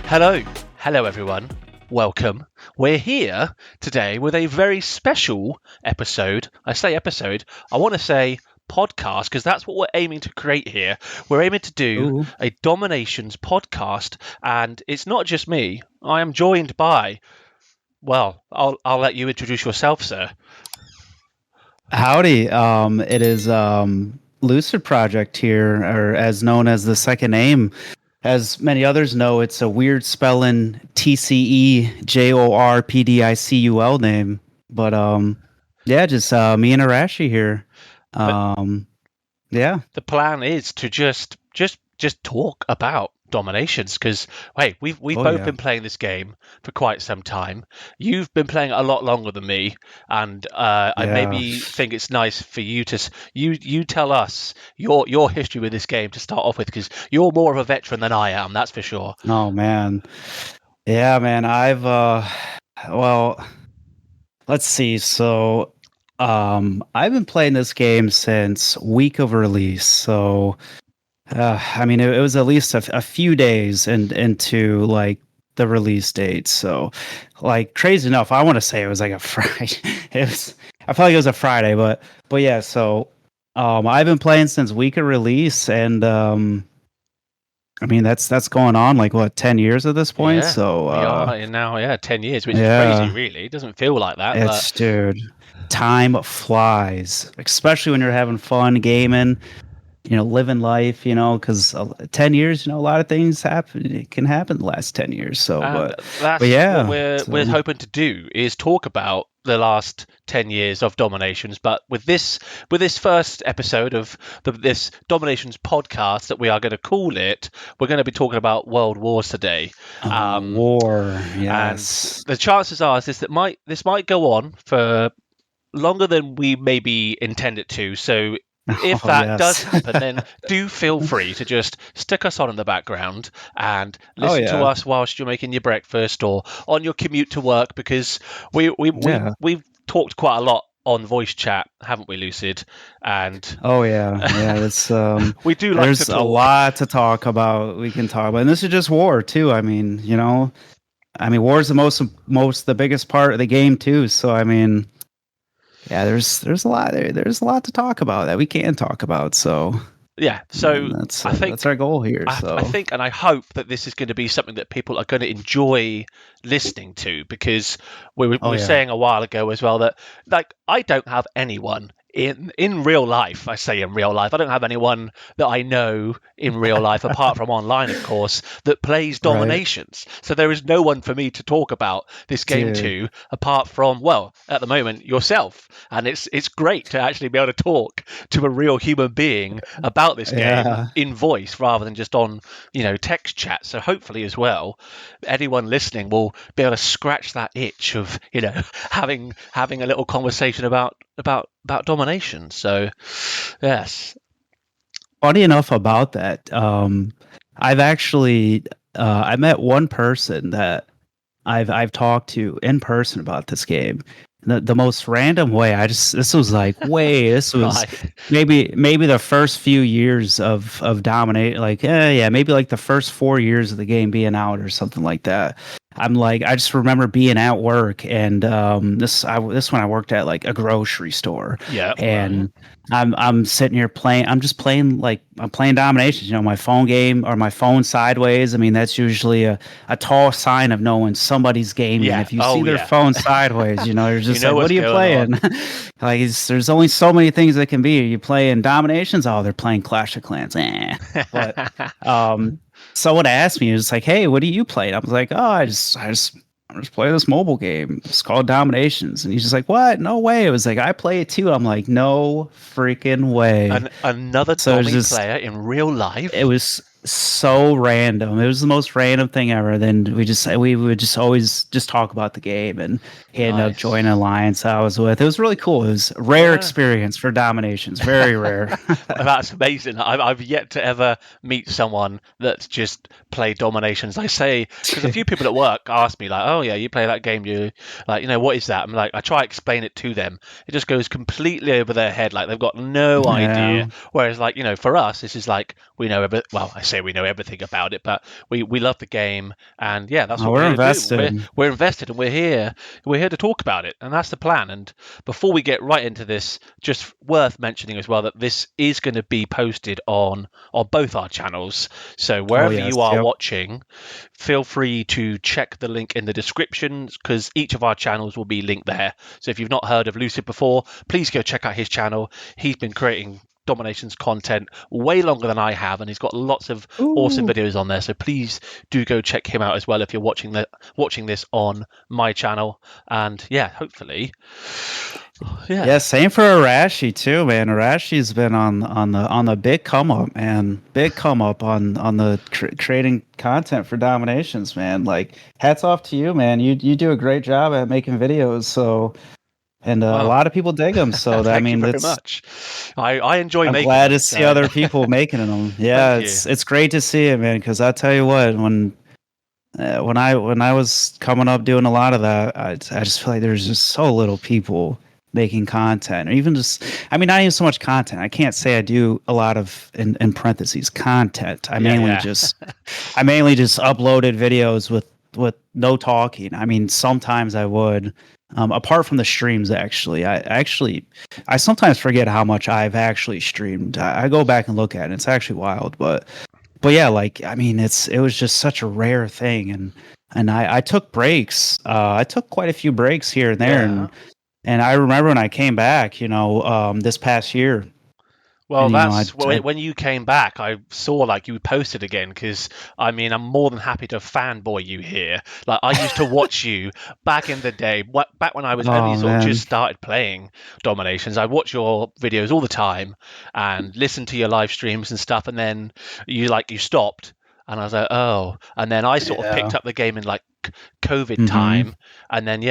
Hello everyone. Welcome. We're here today with a very special episode. I say episode, I want to say podcast because that's what we're aiming to create here. We're aiming to do Ooh. a DomiNations podcast, and it's not just me. I am joined by, well, I'll let you introduce yourself, sir. Howdy. It is Lucid Project here, or as known as the second name. As many others know, it's a weird spelling TCEJORPDICUL name. But yeah, just me and Arashi here. Yeah. The plan is to just talk about DomiNations because hey, we've both been playing this game for quite some time. You've been playing it a lot longer than me, and I maybe think it's nice for you to you tell us your history with this game to start off with, because you're more of a veteran than I am, that's for sure. Oh man. Yeah, man. I've well, let's see. So I've been playing this game since week of release. So I mean, it was at least a few days into like the release date. So, like, crazy enough, I want to say it was like a Friday. I felt like it was a Friday, but yeah. So, I've been playing since week of release, and I mean that's going on like what 10 years at this point. Yeah, so we are now 10 years, which is crazy. Really, it doesn't feel like that. It's dude, time flies, especially when you're having fun gaming. Living life, because 10 years, a lot of things happen. It can happen the last 10 years. So, that's yeah, what we're hoping to do is talk about the last 10 years of DomiNations. But with this first episode of this DomiNations podcast that we are going to call it, we're going to be talking about world wars today. War, yes. And the chances are this might go on for longer than we maybe intend it to. So if that does happen, then do feel free to just stick us on in the background and listen to us whilst you're making your breakfast or on your commute to work, because we've talked quite a lot on voice chat, haven't we, Lucid? And it's we do like there's to talk. A lot to talk about. We can talk about, and this is just war too. I mean, war is the biggest part of the game too. So I mean. Yeah, there's a lot to talk about that we can talk about. So yeah, so I think that's our goal here. I think, and I hope that this is going to be something that people are going to enjoy listening to, because we were saying a while ago as well that like I don't have anyone in real life. I say in real life, I don't have anyone that I know in real life apart from online, of course, that plays DomiNations. Right. So there is no one for me to talk about this game to apart from, well, at the moment, yourself. And it's great to actually be able to talk to a real human being about this game in voice rather than just on text chat. So hopefully as well, anyone listening will be able to scratch that itch of having a little conversation about DomiNations. So yes, funny enough about that, I've actually I met one person that I've talked to in person about this game. The most random way. This was maybe the first few years of dominate, maybe like the first 4 years of the game being out or something like that. I just remember being at work, and this when I worked at like a grocery store. Yeah. And I'm sitting here playing. I'm playing DomiNations. My phone game or my phone sideways. I mean, that's usually a tall sign of knowing somebody's gaming. Yeah. If you see their phone sideways, you're just like, what are you playing? There's only so many things that can be. Are you playing DomiNations? Oh, they're playing Clash of Clans. But someone asked me, it was like, hey, what do you play? I was like, oh, I just play this mobile game. It's called DomiNations. And he's just like, what? No way. It was like, I play it too. I'm like, no freaking way. Another Domi player in real life. It was so random. It was the most random thing ever. Then we would just always just talk about the game, and he ended up joining an alliance I was with. It was really cool. It was a rare experience for DomiNations. Very rare. That's amazing. I've yet to ever meet someone that's just played DomiNations. I say, because a few people at work ask me like, oh yeah, you play that game, you like, what is that? I'm like, I try to explain it to them. It just goes completely over their head. Like they've got no idea. Whereas like, for us, this is like, we know, well, I say say we know everything about it, but we love the game, and yeah, that's what We're we're here to invested. do. We're invested, and we're here to talk about it, and that's the plan. And before we get right into this, just worth mentioning as well that this is going to be posted on both our channels. So wherever you are watching, feel free to check the link in the description, because each of our channels will be linked there. So if you've not heard of Lucid before, please go check out his channel. He's been creating DomiNations content way longer than I have, and he's got lots of awesome videos on there. So please do go check him out as well if you're watching this on my channel. And yeah, hopefully. Yeah, same for Arashi too, man. Arashi's been on the big come up, man. Big come up on the creating content for DomiNations, man. Like, hats off to you, man. You do a great job at making videos. So. And a lot of people dig them, so that, I mean, very much. I enjoy. I'm glad to see other people making them. Yeah, it's great to see it, man. Because I tell you what, when I was coming up doing a lot of that, I just feel like there's just so little people making content, or even just, I mean, not even so much content. I can't say I do a lot of in parentheses content. I mainly just uploaded videos with no talking. I mean, sometimes I would. Apart from the streams, actually, I sometimes forget how much I've actually streamed. I go back and look at it. It's actually wild, but yeah, like, I mean, it was just such a rare thing, and I took breaks. I took quite a few breaks here and there, and I remember when I came back, this past year. Well, when you came back, I saw like you posted again, because I mean, I'm more than happy to fanboy you here. Like, I used to watch you back in the day, back when I was only sort of just started playing DomiNations. I watch your videos all the time and listen to your live streams and stuff, and then you stopped, and I was like, oh, and then I sort of picked up the game in like COVID time, and then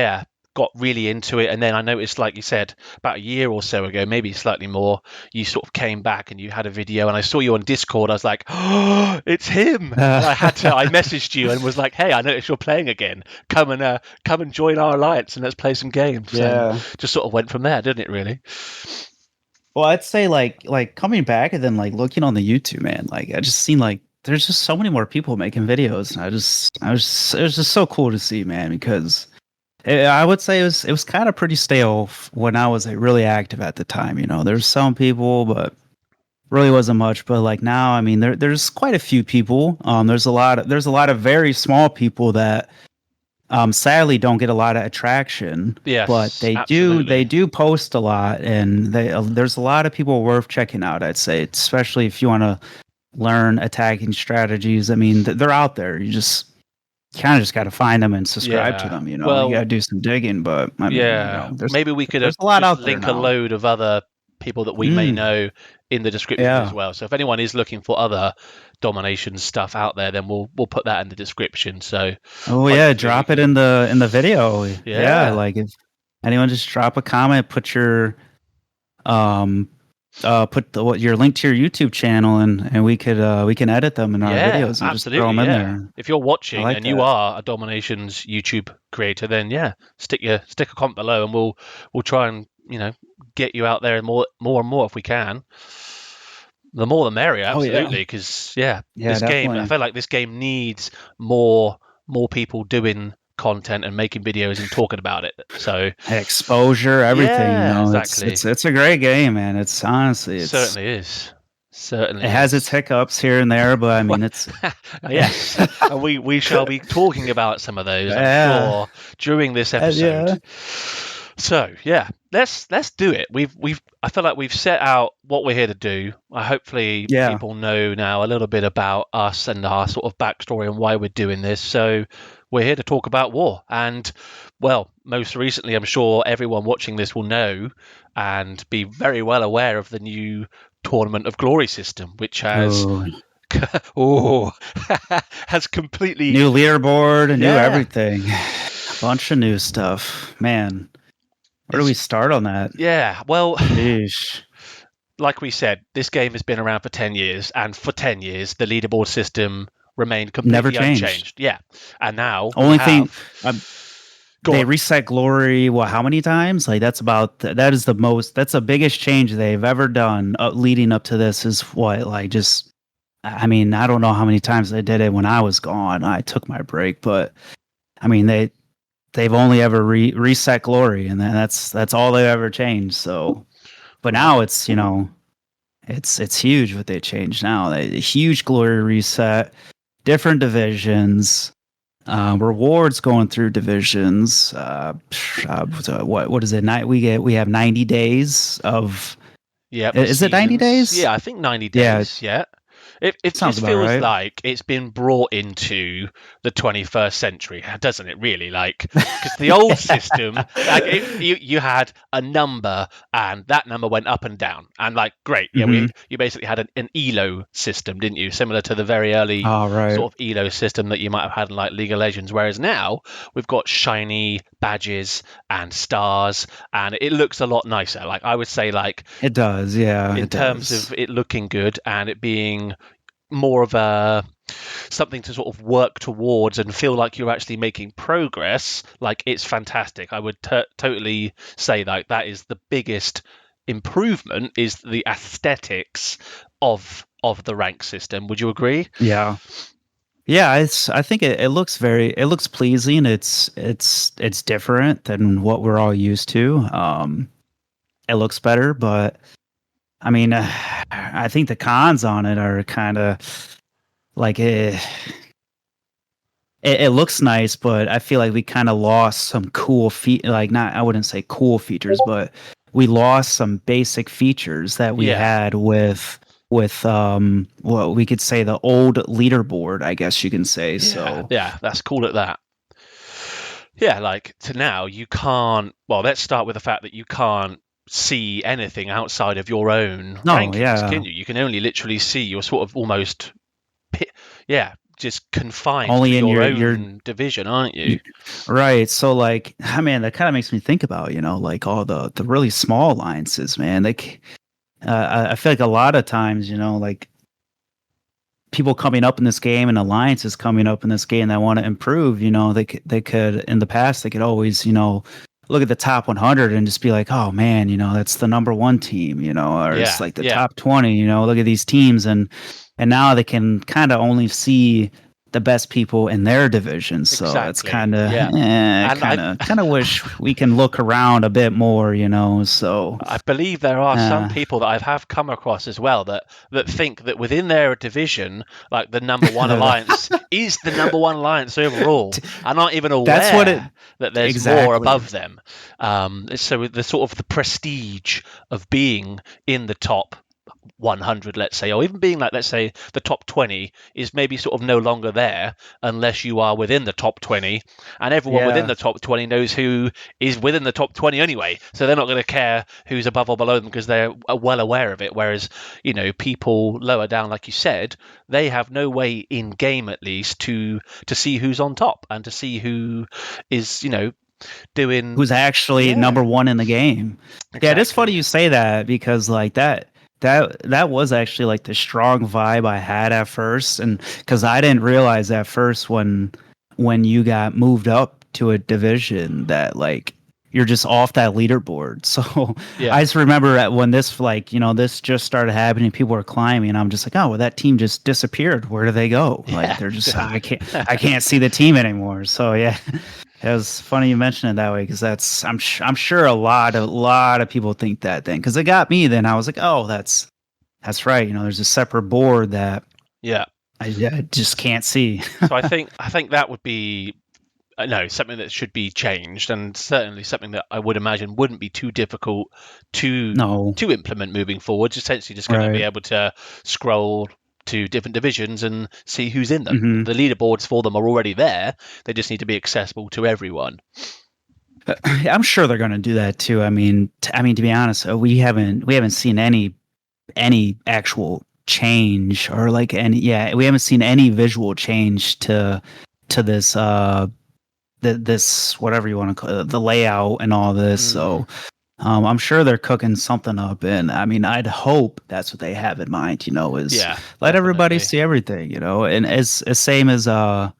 got really into it. And then I noticed, like you said, about a year or so ago, maybe slightly more, you sort of came back and you had a video, and I saw you on Discord. I was like, oh, it's him. And I messaged you and was like, hey, I noticed you're playing again. Come and join our alliance and let's play some games. Yeah. And just sort of went from there, didn't it, really? Well, I'd say like coming back and then like looking on the YouTube, man, like I just seen like there's just so many more people making videos. And it was just so cool to see, man, because I would say it was kind of pretty stale when I was like really active at the time. There's some people, but really wasn't much. But like now, I mean, there's quite a few people. There's a lot of very small people that sadly don't get a lot of attraction. Yes, but they do post a lot, and there's a lot of people worth checking out, I'd say, especially if you want to learn attacking strategies. I mean, they're out there. You just kind of just got to find them and subscribe to them. Well, you got to do some digging, but I mean, maybe we could there's a lot out there link a load of other people that we may know in the description as well. So if anyone is looking for other DomiNations stuff out there, then we'll put that in the description. So drop it in the video. Like if anyone just drop a comment, put your your link to your YouTube channel, and we can edit them in our videos and just throw them in there. If you're watching and you are a DomiNations YouTube creator, then stick a comment below, and we'll try and get you out there more and more if we can. The more the merrier, absolutely, because this game, I feel like this game needs more people doing content and making videos and talking about it. So exposure, everything. Exactly. It's a great game, man. It's honestly, it certainly is. Certainly, it has its hiccups here and there, but I mean, it's yes. And we shall be talking about some of those, I'm sure, during this episode. So let's do it. I feel like we've set out what we're here to do. Hopefully people know now a little bit about us and our sort of backstory and why we're doing this. So we're here to talk about war. And well, most recently, I'm sure everyone watching this will know and be very well aware of the new Tournament of Glory system, which has has completely new leaderboard and new everything. A bunch of new stuff, man. Where do we start on that? Yeah, well, Sheesh. Like we said, this game has been around for 10 years, and for 10 years, the leaderboard system remained completely unchanged. Yeah, and now only thing they reset Glory. Well, how many times? Like that's the biggest change they've ever done leading up to this. Is what, like, just I mean, I don't know how many times they did it when I was gone. I took my break, but I mean, they've only ever reset glory, and that's all they ever changed. So, but Right. now it's it's huge what they changed now. A huge glory reset, different divisions, rewards going through divisions. What is it? We have 90 days of. Yeah, the Is it 90 seasons. days? Yeah, I think 90 Yeah, days. Yeah. It sounds just about feels right. like it's been brought into the 21st century, doesn't it? Really, like because the old system, like you had a number and that number went up and down, and like great, yeah, Hmm. you basically had an ELO system, didn't you? Similar to the very early All right. sort of ELO system that you might have had in like League of Legends. Whereas now we've got shiny badges and stars, and it looks a lot nicer. Like I would say, like It does. Yeah, in it terms does. of it looking good and it being more of a something to sort of work towards and feel like you're actually making progress, like it's fantastic. I would totally say like that is the biggest improvement is the aesthetics of the rank system. Would you agree? Yeah. Yeah, I think it looks it looks pleasing. It's different than what we're all used to. It looks better, but I mean, I think the cons on it are kind of like it looks nice, but I feel like we kind of lost some cool like not I wouldn't say cool features, but we lost some basic features that we Yeah, had with what we could say the old leaderboard, I guess you can say. yeah, So yeah, let's call it that. Yeah, like to now you can't. Well, let's start with the fact that you can't see anything outside of your own no, rankings, yeah, can you? You can only literally see you're sort of almost, yeah, just confined to only in your your own division, aren't you? y- right. So like, man, that kind of makes me think about like all the really small alliances, man. Like, I feel like a lot of times, like people coming up in this game and alliances coming up in this game that want to improve, they could in the past they could always, look at the top 100 and just be like, oh man, that's the number one team, or it's Yeah, like the yeah, top 20, look at these teams and now they can kind of only see the best people in their division. So it's exactly. kind of, Yeah, and kind of wish we can look around a bit more, So, I believe there are some uh, people that I have come across as well that think that within their division, like the number one alliance is the number one alliance overall, are not even that's what it aware that there's more exactly. above them. So the sort of the prestige of being in the top 100, let's say, or even being like, let's say, the top 20 is maybe sort of no longer there unless you are within the top 20. And everyone within Yeah. the top 20 knows who is within the top 20 anyway. So they're not going to care who's above or below them because they're well aware of it. Whereas, people lower down, like you said, they have no way in game at least to see who's on top and to see who is, doing. Who's actually Yeah, number one in the game. Yeah, it is funny exactly. you say that because like that was actually like the strong vibe I had at first, and because I didn't realize at first when you got moved up to a division that like you're just off that leaderboard. So I Yeah, just remember when this like this just started happening, people were climbing, and I'm just like, oh well, that team just disappeared. Where do they go? Like yeah. they're just I can't see the team anymore. So yeah, it was funny you mentioned it that way because I'm sure a lot of people think that then because it got me. Then I was like, oh, that's right. There's a separate board that Yeah. I just can't see. So I think that would be no something that should be changed, and certainly something that I would imagine wouldn't be too difficult to No, to implement moving forward. Essentially, just going to be right. able to scroll to different divisions and see who's in them. Hmm. The leaderboards for them are already there. They just need to be accessible to everyone. I'm sure they're going to do that too. I mean, to be honest, we haven't seen any actual change or like any yeah we haven't seen any visual change to this this whatever you want to call it, the layout and all this. Mm, So I'm sure they're cooking something up, and I mean, I'd hope that's what they have in mind. Is yeah, let everybody definitely. see everything. And as same as I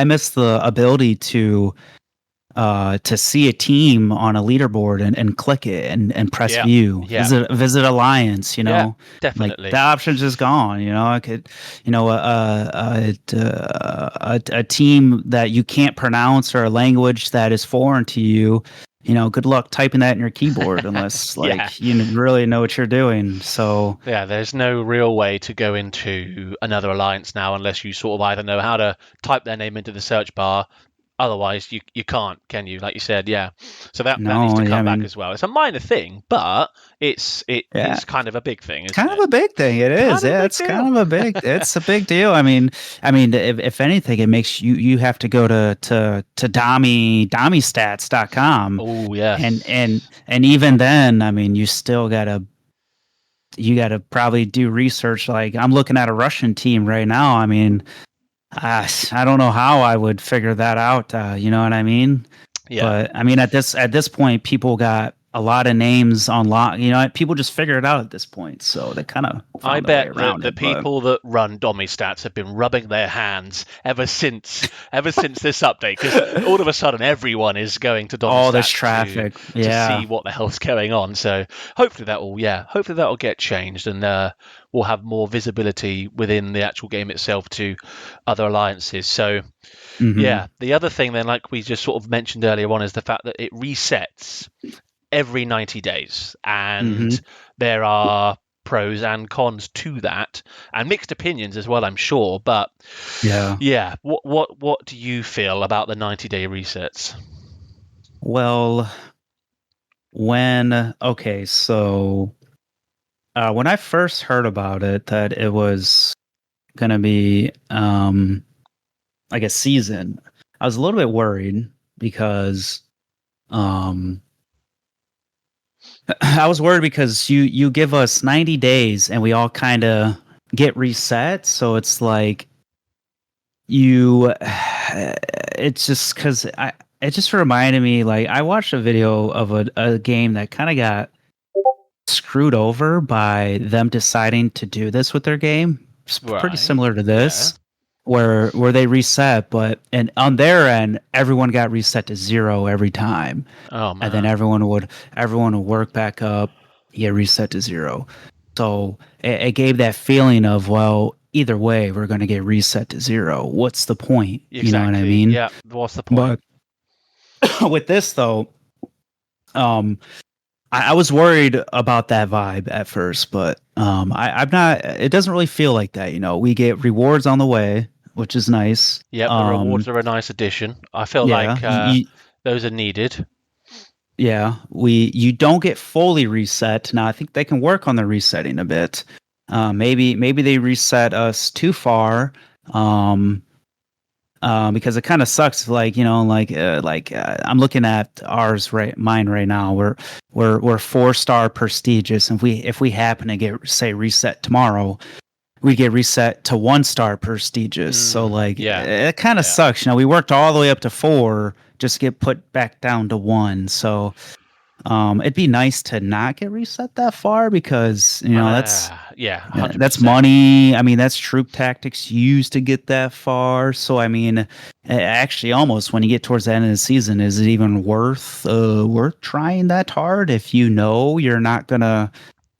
miss the ability to to see a team on a leaderboard and click it and press view, visit alliance, Yeah, like definitely. the option's just gone. I could, a team that you can't pronounce or a language that is foreign to you. Good luck typing that in your keyboard unless you really know what you're doing. So yeah, there's no real way to go into another alliance now unless you sort of either know how to type their name into the search bar. Otherwise, you can't, can you? Like you said, yeah. So that needs to come back as well. It's a minor thing, but it's kind of a big thing. Isn't kind of a big thing. It is. Yeah, it's kind of a big. It's a big deal. I mean, if anything, it makes you have to go to DomiStats.com. Oh yes. And even then, I mean, you still gotta probably do research. Like I'm looking at a Russian team right now. I mean, I don't know how I would figure that out. You know what I mean? Yeah. But I mean, at this point, people got a lot of names on lock. People just figure it out at this point. So they kind of. I bet the people that run DomiStats have been rubbing their hands ever since this update, because all of a sudden everyone is going to DomiStats. All this traffic, to see what the hell's going on. So hopefully that will get changed, and we'll have more visibility within the actual game itself to other alliances. So yeah, the other thing then, like we just sort of mentioned earlier on, is the fact that it resets every 90 days, and there are pros and cons to that, and mixed opinions as well, I'm sure. But yeah, what do you feel about the 90-day resets? Well, when I first heard about it, that it was gonna be like a season, I was a little bit worried because I was worried because you give us 90 days and we all kind of get reset. So it's like it's just because it just reminded me, like I watched a video of a game that kind of got screwed over by them deciding to do this with their game. It's pretty similar to this. Yeah. Where they reset, and on their end, everyone got reset to 0 every time. Oh man! And then everyone would work back up, get reset to 0. So it gave that feeling of, well, either way, we're going to get reset to 0. What's the point? Exactly. You know what I mean? Yeah. What's the point? But with this though, I was worried about that vibe at first, but I'm not. It doesn't really feel like that. We get rewards on the way, which is nice. Yeah, the rewards are a nice addition. I feel like those are needed. Yeah, you don't get fully reset. Now I think they can work on the resetting a bit. Maybe they reset us too far. Because it kind of sucks. I'm looking at mine right now. We're 4-star prestigious. And if we happen to get, say, reset tomorrow, we get reset to 1-star prestigious. So it kind of sucks. We worked all the way up to 4, just get put back down to 1. So it'd be nice to not get reset that far, because that's 100%. That's money. I mean, that's troop tactics used to get that far. So I mean, actually, almost when you get towards the end of the season, is it even worth trying that hard if you're not gonna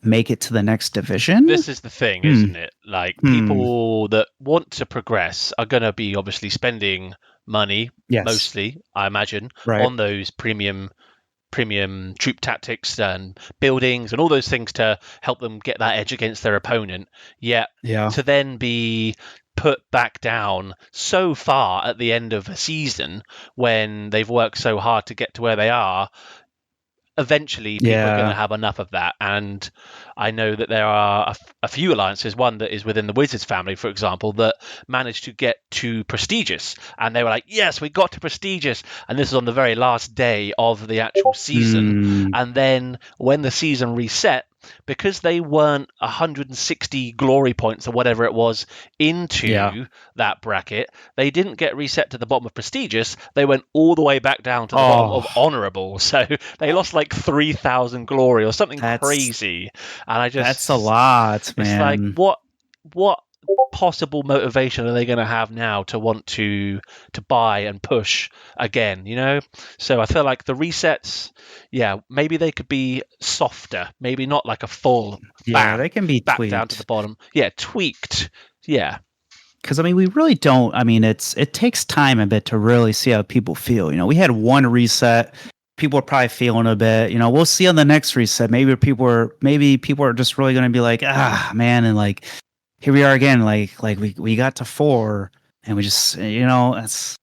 make it to the next division? This is the thing, isn't it? Like, people that want to progress are gonna be obviously spending money, mostly, I imagine, on those premium troop tactics and buildings and all those things to help them get that edge against their opponent. To then be put back down so far at the end of a season when they've worked so hard to get to where they are, eventually people are going to have enough of that. And I know that there are a few alliances, one that is within the Wizards family, for example, that managed to get to prestigious, and they were like, yes, we got to prestigious, and this is on the very last day of the actual season. And then when the season reset, because they weren't 160 glory points or whatever it was into that bracket, they didn't get reset to the bottom of prestigious. They went all the way back down to the bottom of honorable. So they lost like 3,000 glory or something crazy. And that's a lot, man. It's like, what possible motivation are they going to have now to want to buy and push again, you know? So I feel like the resets, yeah, maybe they could be softer, maybe not like a full Yeah, bam they can be back down to the tweaked. bottom. Yeah, tweaked. Yeah. Because I mean, we really don't. I mean, it takes time a bit to really see how people feel. We had one reset. People are probably feeling a bit. We'll see on the next reset. Maybe people are just really going to be like, man, and like here we are again. Like we got to 4, and we just that's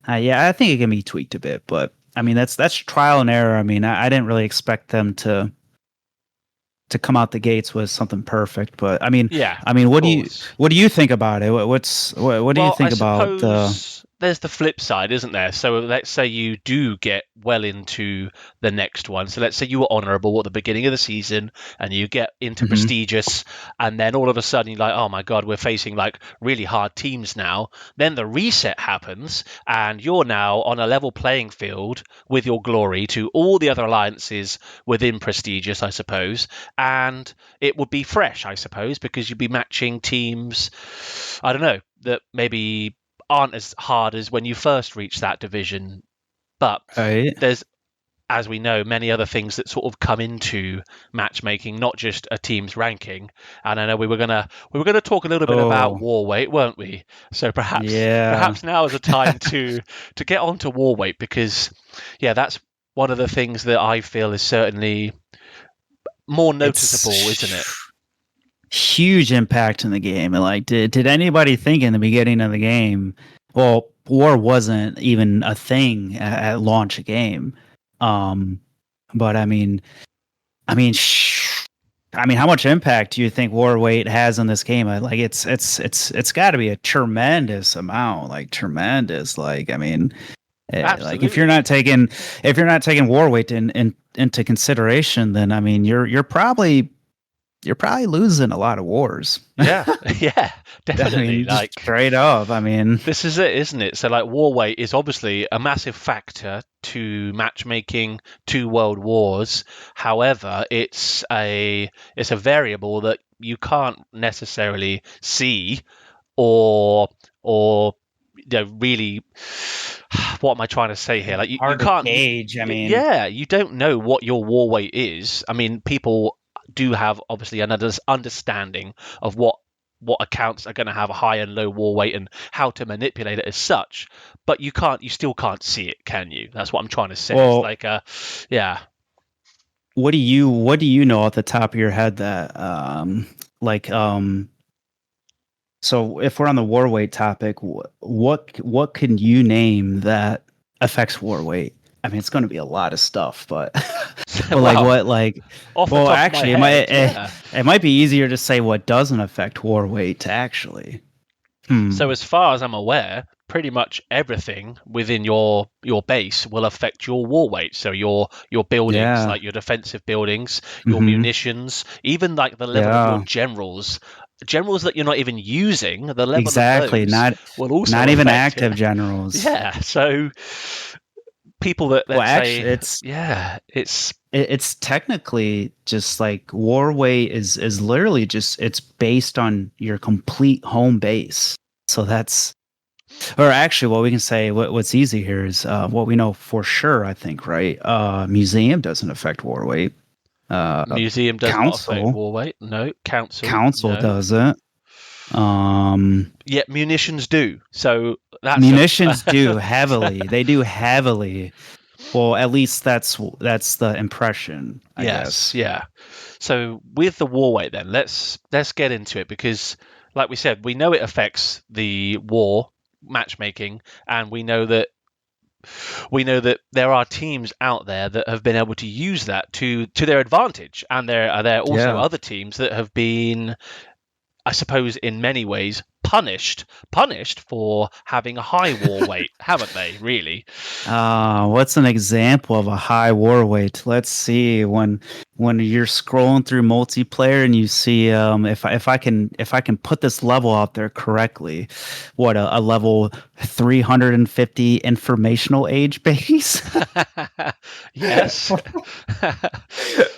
yeah. I think it can be tweaked a bit, but I mean that's trial and error. I mean, I didn't really expect them to come out the gates with something perfect. But Yeah, I mean, of what do you course. what do you think about it? What do you Well, I think about the? suppose there's the flip side, isn't there? So let's say you do get well into the next one. So let's say you were honourable at the beginning of the season and you get into Mhm. prestigious, and then all of a sudden you're like, oh my God, we're facing like really hard teams now. Then the reset happens and you're now on a level playing field with your glory to all the other alliances within prestigious, I suppose. And it would be fresh, I suppose, because you'd be matching teams, I don't know, that maybe aren't as hard as when you first reach that division. But Right. there's, as we know, many other things that sort of come into matchmaking, not just a team's ranking. And I know we were gonna talk a little bit about Oh, war weight, weren't we? So perhaps yeah. perhaps now is a time to get onto war weight, because yeah, that's one of the things that I feel is certainly more noticeable, isn't it? It's huge impact in the game. And like, did anybody think in the beginning of the game? Well, war wasn't even a thing at launch a game. Um, but I mean, how much impact do you think war weight has on this game? Like, it's got to be a tremendous amount, like tremendous. Like, I mean, like Absolutely. if you're not taking war weight into consideration, then I mean, you're probably losing a lot of wars. Yeah, yeah, I definitely. mean, just Like, straight up. I mean, this is it, isn't it? So, like, war weight is obviously a massive factor to matchmaking, to world wars. However, it's a variable that you can't necessarily see, or or really. What am I trying to say here? Like, you hard to can't. gauge. I mean, Yeah, you don't know what your war weight is. I mean, people do have obviously an understanding of what accounts are going to have a high and low war weight and how to manipulate it as such, but you still can't see it, can you? That's what I'm trying to say. It's well, like yeah. what do you know off the top of your head that like so if we're on the war weight topic, what can you name that affects war weight? I mean, it's going to be a lot of stuff, but but like Well, what like off the well, top of my actually, head, yeah. it might be easier to say what doesn't affect war weight actually. So Hmm. as far as I'm aware, pretty much everything within your base will affect your war weight. So your buildings, Yeah. like your defensive buildings, your Hmm. munitions, even like the level of your Yeah. generals that you're not even using, the level of Exactly. those Not will also not even affect it. active generals. Yeah. So people that, Well, let's actually, say, yeah, it's it's technically just like war weight is literally just it's based on your complete home base. So that's or actually what we can say what's easy here is what we know for sure, I think, right? Museum doesn't affect war weight. Uh museum does not affect council war weight. No. Council, council no. doesn't. Um Yet munitions do. So that's a munitions do heavily. They do heavily. Well, at least that's the impression, I yes, guess. yeah. So with the war weight, then let's get into it, because, like we said, we know it affects the war matchmaking, and we know that there are teams out there that have been able to use that to their advantage, and there are also Yeah. other teams that have been, I suppose, in many ways punished for having a high war weight, haven't they? Really? What's an example of a high war weight? Let's see. When you're scrolling through multiplayer and you see if I can put this level out there correctly, what a level 350 informational age base. Yes.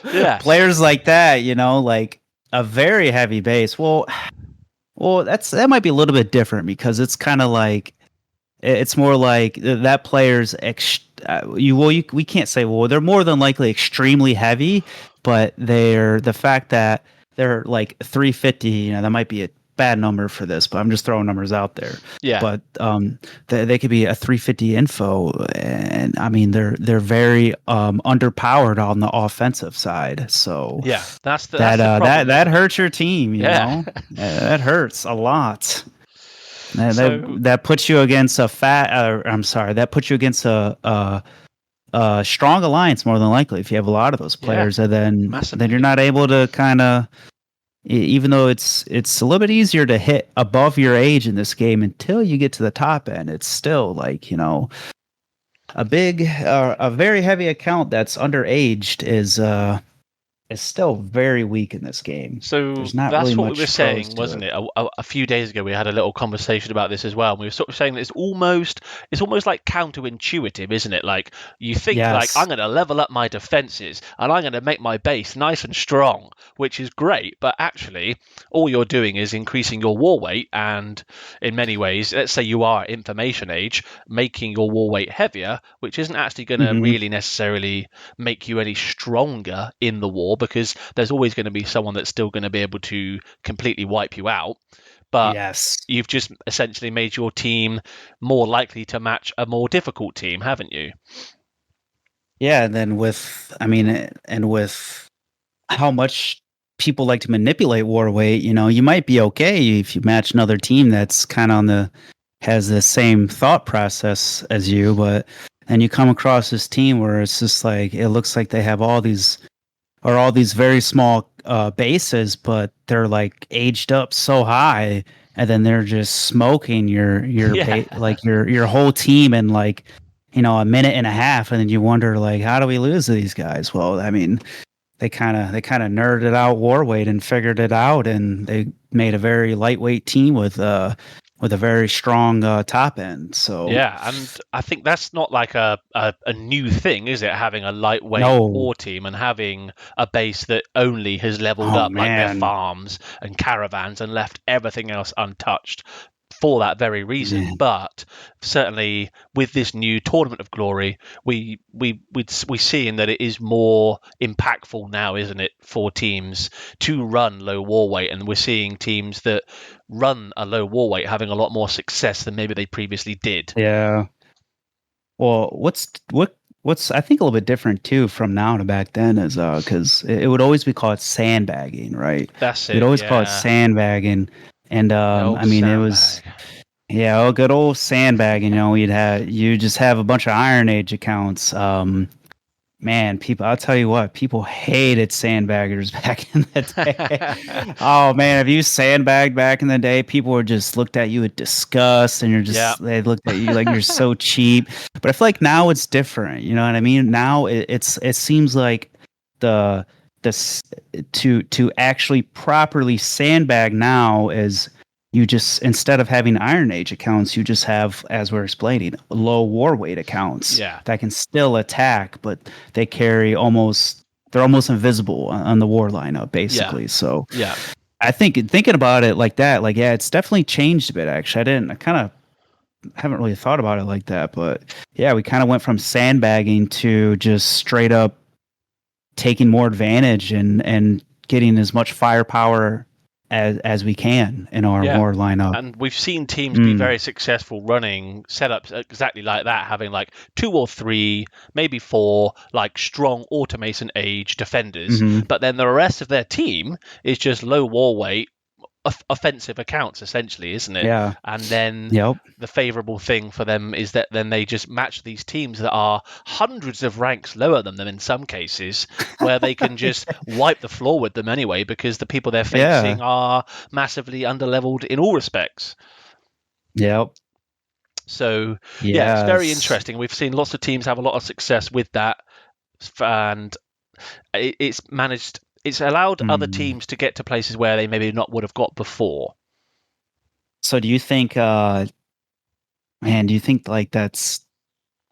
Yes. Players like that, like a very heavy base. Well, Well, that might be a little bit different because it's kind of like it's more like that player's we can't say well they're more than likely extremely heavy, but they're the fact that they're like 350. That might be a bad number for this, but I'm just throwing numbers out there. Yeah. But they could be a 350 info, and I mean they're very underpowered on the offensive side. So yeah, that's the problem, that hurts your team. You know, that hurts a lot. That puts you against that puts you against a strong alliance more than likely if you have a lot of those players, and then you're not able to kind of, even though it's a little bit easier to hit above your age in this game until you get to the top end. It's still like a very heavy account that's underaged is still very weak in this game. So that's really what we were saying, wasn't it? A few days ago, we had a little conversation about this as well. And we were sort of saying that it's almost like counterintuitive, isn't it? Like you think like I'm going to level up my defenses and I'm going to make my base nice and strong, which is great. But actually, all you're doing is increasing your war weight. And in many ways, let's say you are information age, making your war weight heavier, which isn't actually going to really necessarily make you any stronger in the war, because there's always going to be someone that's still going to be able to completely wipe you out. But you've just essentially made your team more likely to match a more difficult team, haven't you? Yeah, and then with how much people like to manipulate war weight, you might be okay if you match another team that's kind of has the same thought process as you, but then you come across this team where it's just like it looks like they have all these very small bases, but they're like aged up so high, and then they're just smoking your your whole team in like a minute and a half, and then you wonder like, how do we lose to these guys? Well, I mean, they kind of nerded out war weight and figured it out, and they made a very lightweight team with a very strong top end. So yeah, and I think that's not like a new thing, is it? Having a lightweight war team and having a base that only has leveled up like their farms and caravans and left everything else untouched for that very reason. But certainly with this new Tournament of Glory, we seeing that it is more impactful now, isn't it, for teams to run low war weight, and we're seeing teams that run a low war weight having a lot more success than maybe they previously did. Yeah. Well, what's I think a little bit different too from now to back then is because it would always be called sandbagging, right? That's it. We'd always call it sandbagging. And I mean, it was, good old sandbagging. You just have a bunch of Iron Age accounts. Man, people, I'll tell you what, people hated sandbaggers back in the day. Oh man, if you sandbagged back in the day, people were just looked at you with disgust, and they looked at you like you're so cheap. But I feel like now it's different. You know what I mean? Now it seems like to actually properly sandbag now is you just, instead of having Iron Age accounts, you just have, as we're explaining, low war weight accounts that can still attack, but they're almost invisible on the war lineup, basically. So I think thinking about it like that, it's definitely changed a bit. Actually, I kind of haven't really thought about it like that, but we kind of went from sandbagging to just straight up taking more advantage and getting as much firepower as we can in our war lineup. And we've seen teams be very successful running setups exactly like that, having like 2 or 3, maybe 4 like strong automation age defenders, but then the rest of their team is just low war weight offensive accounts, essentially, isn't it? Yeah. And then the favorable thing for them is that then they just match these teams that are hundreds of ranks lower than them in some cases, where they can just wipe the floor with them anyway, because the people they're facing are massively underleveled in all respects. So it's very interesting. We've seen lots of teams have a lot of success with that, and it's allowed other teams to get to places where they maybe not would have got before. So do you think, like that's,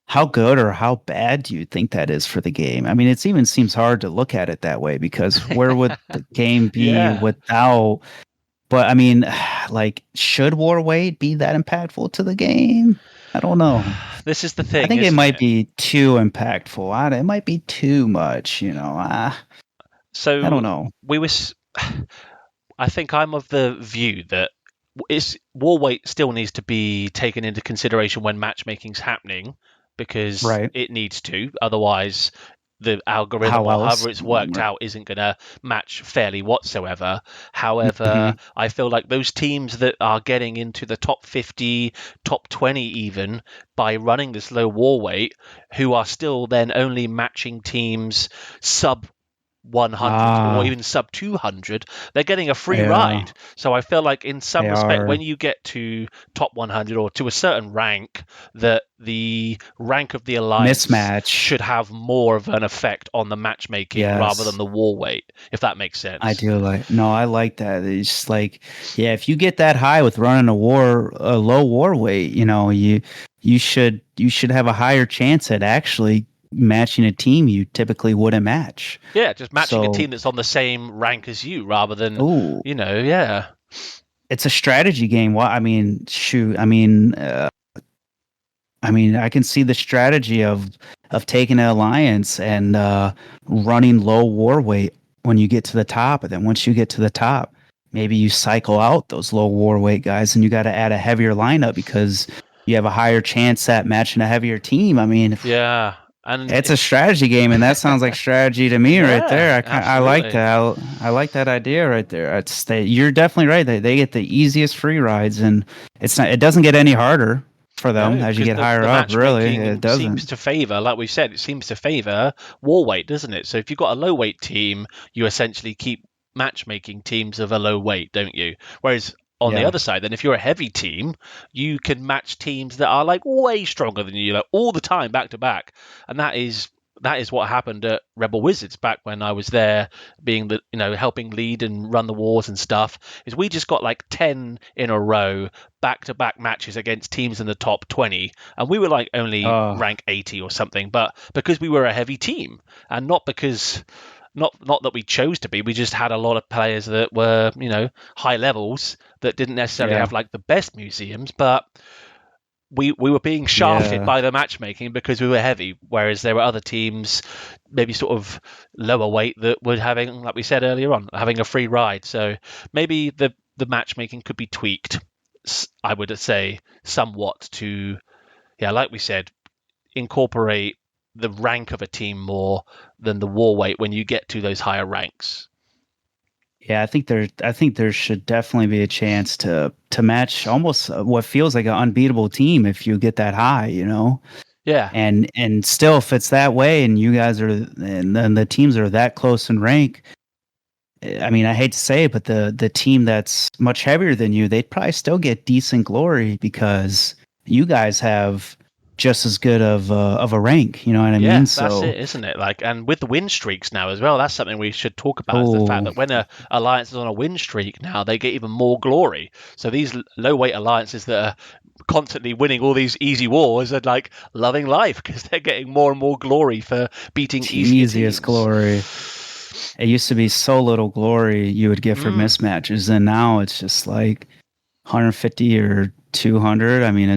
how good or how bad do you think that is for the game? I mean, it even seems hard to look at it that way, because where would the game be without But I mean, like, should war weight be that impactful to the game? I don't know. This is the I thing, think it isn't might it? be too impactful. It might be too much, you know. I don't So know. we were. I think I'm of the view that war weight still needs to be taken into consideration when matchmaking's happening because Right. it needs to. Otherwise, the algorithm How or else? however it's worked out isn't going to match fairly whatsoever. Hmm. However, I feel like those teams that are getting into the top 50, top 20 even by running this low war weight, who are still then only matching teams sub 100 or Ah, even sub 200, they're getting a free yeah, ride. So I feel like in some they respect, are when you get to top 100 or to a certain rank, that the rank of the alliance mismatch. should have more of an effect on the matchmaking rather than Yes. the war weight, if that makes I sense. do no, I like that. It's just like, yeah, if you get that high with running a low war weight, you should have a higher chance at actually matching a team you typically wouldn't match. Yeah, just matching a So, team that's on the same rank as you rather than, oh, yeah. it's a strategy game. Well, I mean, shoot, I can see the strategy of taking an alliance and running low war weight when you get to the top, and then once you get to the top, maybe you cycle out those low war weight guys, and you got to add a heavier lineup because you have a higher chance at matching a heavier team. I mean, Yeah. And it's a strategy game, and that sounds like strategy to me right yeah, there. I like absolutely. that. I like that idea right there. You're definitely right. They get the easiest free rides, and it doesn't get any harder for them No, as you because get higher the up. Really, it matchmaking seems doesn't. to favour, like we've said, it seems to favour war weight, doesn't it? So if you've got a low weight team, you essentially keep matchmaking teams of a low weight, don't you? Whereas on the Yeah. other side, then if you're a heavy team, you can match teams that are like way stronger than you, like all the time, back to back, and that is what happened at Rebel Wizards back when I was there, being the helping lead and run the wars and stuff. Is we just got like 10 in a row back to back matches against teams in the top 20, and we were like only Uh, rank 80 or something, but because we were a heavy team and not because. Not that we chose to be, we just had a lot of players that were, high levels that didn't necessarily yeah. have like the best museums, but we were being shafted Yeah. by the matchmaking because we were heavy, whereas there were other teams, maybe sort of lower weight, that were having, like we said earlier on, having a free ride. So maybe the matchmaking could be tweaked, I would say, somewhat to, yeah, like we said, incorporate the rank of a team more than the war weight when you get to those higher ranks. Yeah, I think there should definitely be a chance to match almost what feels like an unbeatable team if you get that high, you know. Yeah, And still if it's that way and you guys are and then the teams are that close in rank, I mean, I hate to say it, but the team that's much heavier than you, they'd probably still get decent glory because you guys have just as good of a rank, you know what I yeah, mean? that's So, it, isn't it? Like, and with the win streaks now as well, that's something we should talk about. Is the fact oh, that when a alliance is on a win streak now, they get even more glory. So these low weight alliances that are constantly winning all these easy wars are like loving life because they're getting more and more glory for beating easier easiest teams. glory. It used to be so little glory you would get for Mm, mismatches, and now it's just like 150 or 200. I mean,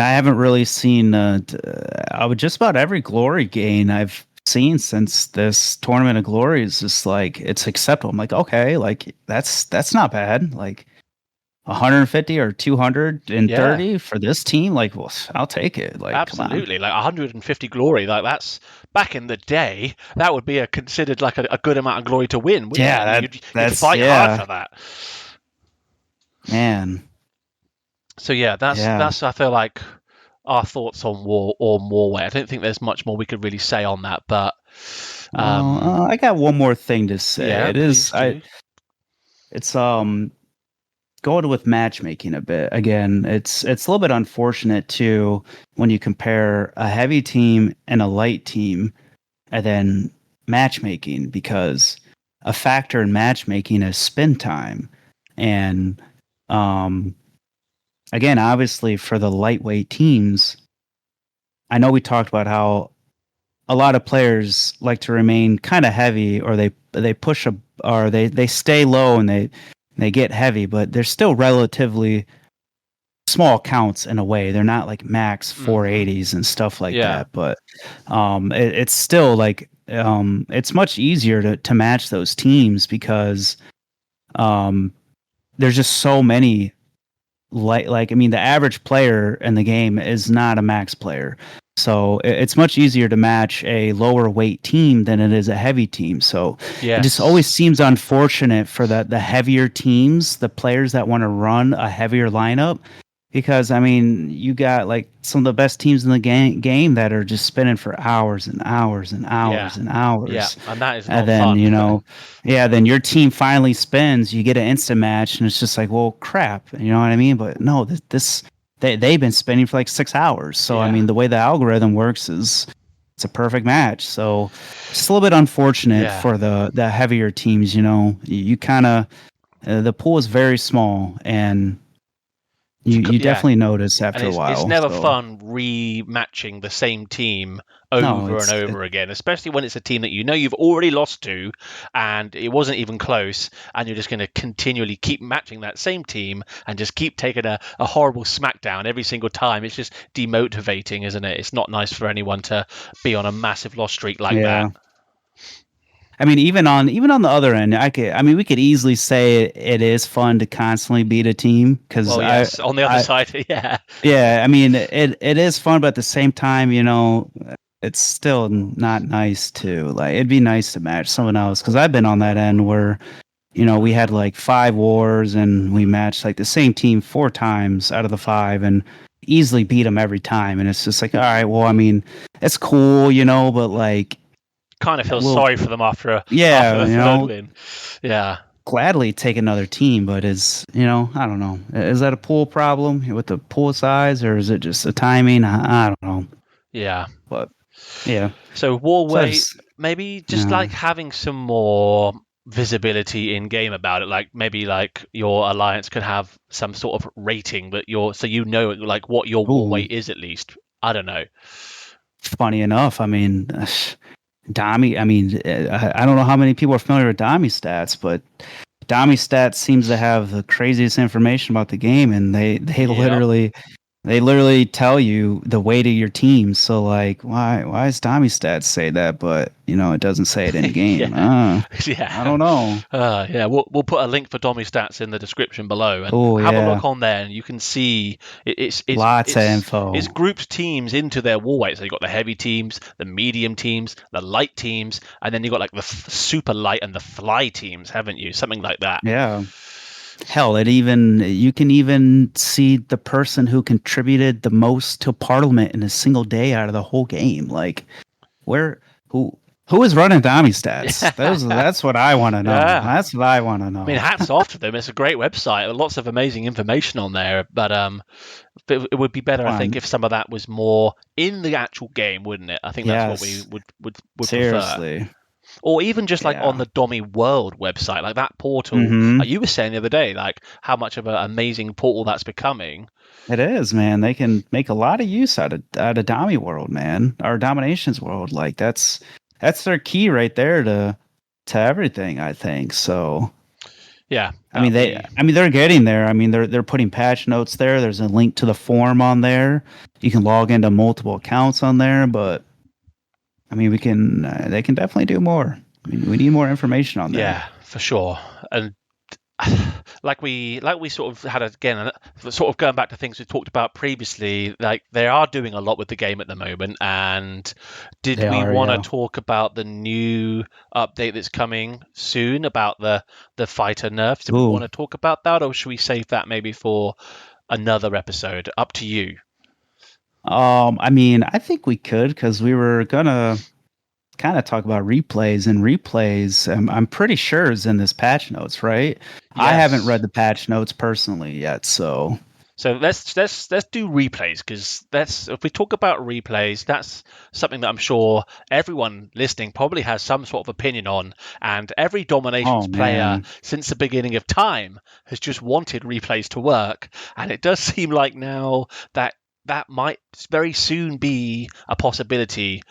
I haven't really seen, I would just about every glory gain I've seen since this tournament of glory is just like, it's acceptable. I'm like, okay, like that's not bad. Like 150 or yeah, 230 for this team. Like, well, I'll take it. Like, come on. absolutely. Like 150 glory, like that's back in the day. That would be considered like a good amount of glory to win, wouldn't it? Yeah, And you'd that's, fight hard yeah, for that. man. So yeah, that's Yeah. that's I feel like our thoughts on war or Morway. I don't think there's much more we could really say on that, but Well, um, I got one more thing to say. yeah, please do. It's going with matchmaking a bit. Again, it's a little bit unfortunate too when you compare a heavy team and a light team and then matchmaking because a factor in matchmaking is spin time. And um again, obviously for the lightweight teams, I know we talked about how a lot of players like to remain kind of heavy or they push a or they stay low and They get heavy, but they're still relatively small counts in a way. They're not like max 480s and stuff like that, but it's still like it's much easier to match those teams because there's just so many like I mean the average player in the game is not a max player. So it's much easier to match a lower weight team than it is a heavy team. So it just always seems unfortunate for the heavier teams, the players that want to run a heavier lineup. Because I mean, you got like some of the best teams in the game that are just spinning for hours and hours and hours and hours. Yeah, and that is not and then fun. then your team finally spins, you get an instant match, and it's just like, well, crap, you know what I mean? But no, they've been spinning for like 6 hours. So I mean, the way the algorithm works is it's a perfect match. So it's a little bit unfortunate for the heavier teams. You kind of the pool is very small and. You definitely notice after a while. It's never fun rematching the same team over and over again, especially when it's a team that you've already lost to and it wasn't even close, and you're just going to continually keep matching that same team and just keep taking a horrible smackdown every single time. It's just demotivating, isn't it? It's not nice for anyone to be on a massive loss streak like that. I mean, even on the other end, we could easily say it is fun to constantly beat a team because on the other side, yeah. I mean, it is fun, but at the same time, it's still not nice to like. It'd be nice to match someone else because I've been on that end where, we had like 5 wars and we matched like the same team 4 times out of the 5 and easily beat them every time, and it's just like, all right, well, I mean, it's cool, but like. Kind of feel sorry for them after a third win. Yeah. Gladly take another team, but I don't know. Is that a pool problem with the pool size, or is it just the timing? I don't know. Yeah. But yeah. So Warway, maybe just like having some more visibility in game about it, like maybe like your alliance could have some sort of rating that like what your Warway is at least. I don't know. Funny enough, I mean. Domi, I mean, I don't know how many people are familiar with Domi stats, but Domi stats seems to have the craziest information about the game, and they literally tell you the weight of your team. So like, why does Domi stats say that, but it doesn't say it in game? I don't know. We'll put a link for Domi stats in the description below, and have a look on there, and you can see it's lots of info. It's grouped teams into their war weight. So you've got the heavy teams, the medium teams, the light teams, and then you've got like the super light and the fly teams, haven't you? Something like that. Yeah. Hell, you can even see the person who contributed the most to Parliament in a single day out of the whole game. Like, who is running Domi stats? That's what I want to know. Yeah. That's what I want to know. I mean, hats off to them. It's a great website. Lots of amazing information on there. But it would be better, I think, if some of that was more in the actual game, wouldn't it? I think that's what we would seriously prefer. Or even just like on the Domi World website, like that portal. You were saying the other day, like how much of an amazing portal that's becoming. It is, man. They can make a lot of use out of Domi World, man. Our DomiNations World, like that's their key right there to everything, I think. So yeah, I mean they're getting there. I mean they're putting patch notes there. There's a link to the forum on there. You can log into multiple accounts on there, but I mean, they can definitely do more. I mean, we need more information on that. Yeah, for sure. And like we sort of had again, sort of going back to things we talked about previously, like they are doing a lot with the game at the moment. And did we want to talk about the new update that's coming soon about the fighter nerfs? Do we want to talk about that, or should we save that maybe for another episode? Up to you. I mean, I think we could because we were gonna kind of talk about replays, and replays. I'm pretty sure is in this patch notes, right? Yes. I haven't read the patch notes personally yet, so let's do replays because if we talk about replays, that's something that I'm sure everyone listening probably has some sort of opinion on, and every DomiNations player since the beginning of time has just wanted replays to work, and it does seem like now that might very soon be a possibility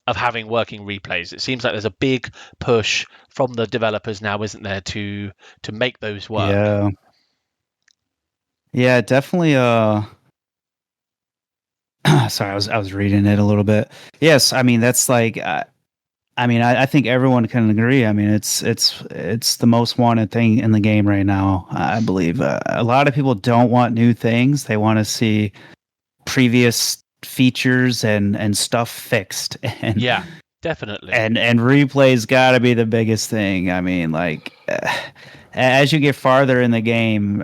of having working replays. It seems like there's a big push from the developers now, isn't there, to make those work. Yeah, definitely. Sorry, I was reading it a little bit. Yes, I mean that's like. I think everyone can agree. I mean, it's the most wanted thing in the game right now. I believe a lot of people don't want new things; they want to see previous features and stuff fixed. And Yeah, definitely. and replays got to be the biggest thing. I mean, like as you get farther in the game,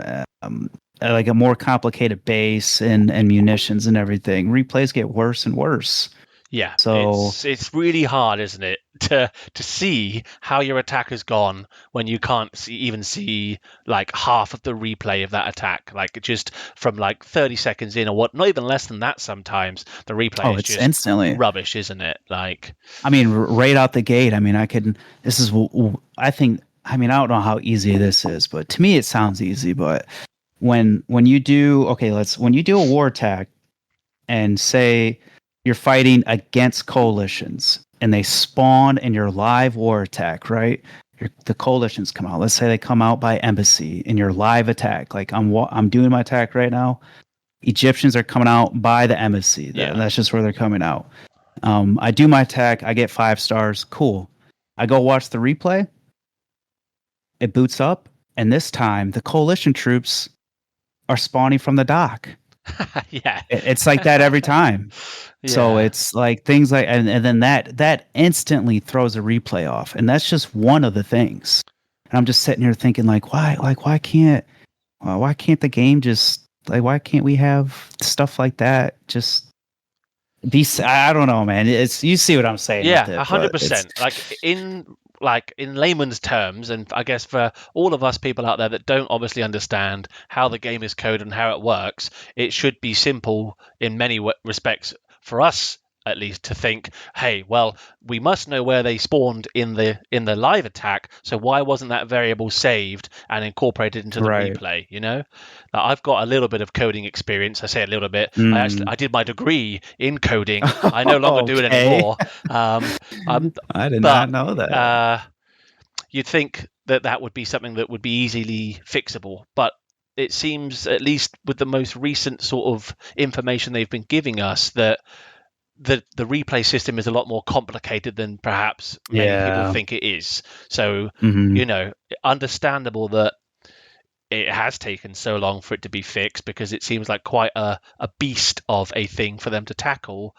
like a more complicated base and munitions and everything, replays get worse and worse. Yeah, So it's really hard, isn't it, to see how your attack has gone when you can't even see like half of the replay of that attack, like just from like 30 seconds in or what, not even less than that. Sometimes the replay is it's just instantly rubbish, isn't it? Like, I mean, right out the gate. I mean, this is. I think. I mean, I don't know how easy this is, but to me, it sounds easy. But when you do, when you do a war attack, and say you're fighting against coalitions, and they spawn in your live war attack, right? The coalitions come out. Let's say they come out by embassy in your live attack. Like I'm doing my attack right now. Egyptians are coming out by the embassy. That's just where they're coming out. I do my attack. I get 5 stars. Cool. I go watch the replay. It boots up, and this time the coalition troops are spawning from the dock. yeah, It's like that every time. So it's like things like, and then that instantly throws a replay off, and that's just one of the things. And I'm just sitting here thinking, like, why can't the game just like, why can't we have stuff like that just be? I don't know, man. It's, you see what I'm saying? Yeah, with it, 100%. Like in layman's terms, and I guess for all of us people out there that don't obviously understand how the game is coded and how it works, it should be simple in many respects for us at least to think, hey, well, we must know where they spawned in the live attack, so why wasn't that variable saved and incorporated into the replay? Now, I've got a little bit of coding experience. I say a little bit. I did my degree in coding. I no longer do it anymore. I did not know that. You'd think that would be something that would be easily fixable, but it seems, at least with the most recent sort of information they've been giving us, that the replay system is a lot more complicated than perhaps many people think it is. So, understandable that it has taken so long for it to be fixed, because it seems like quite a beast of a thing for them to tackle.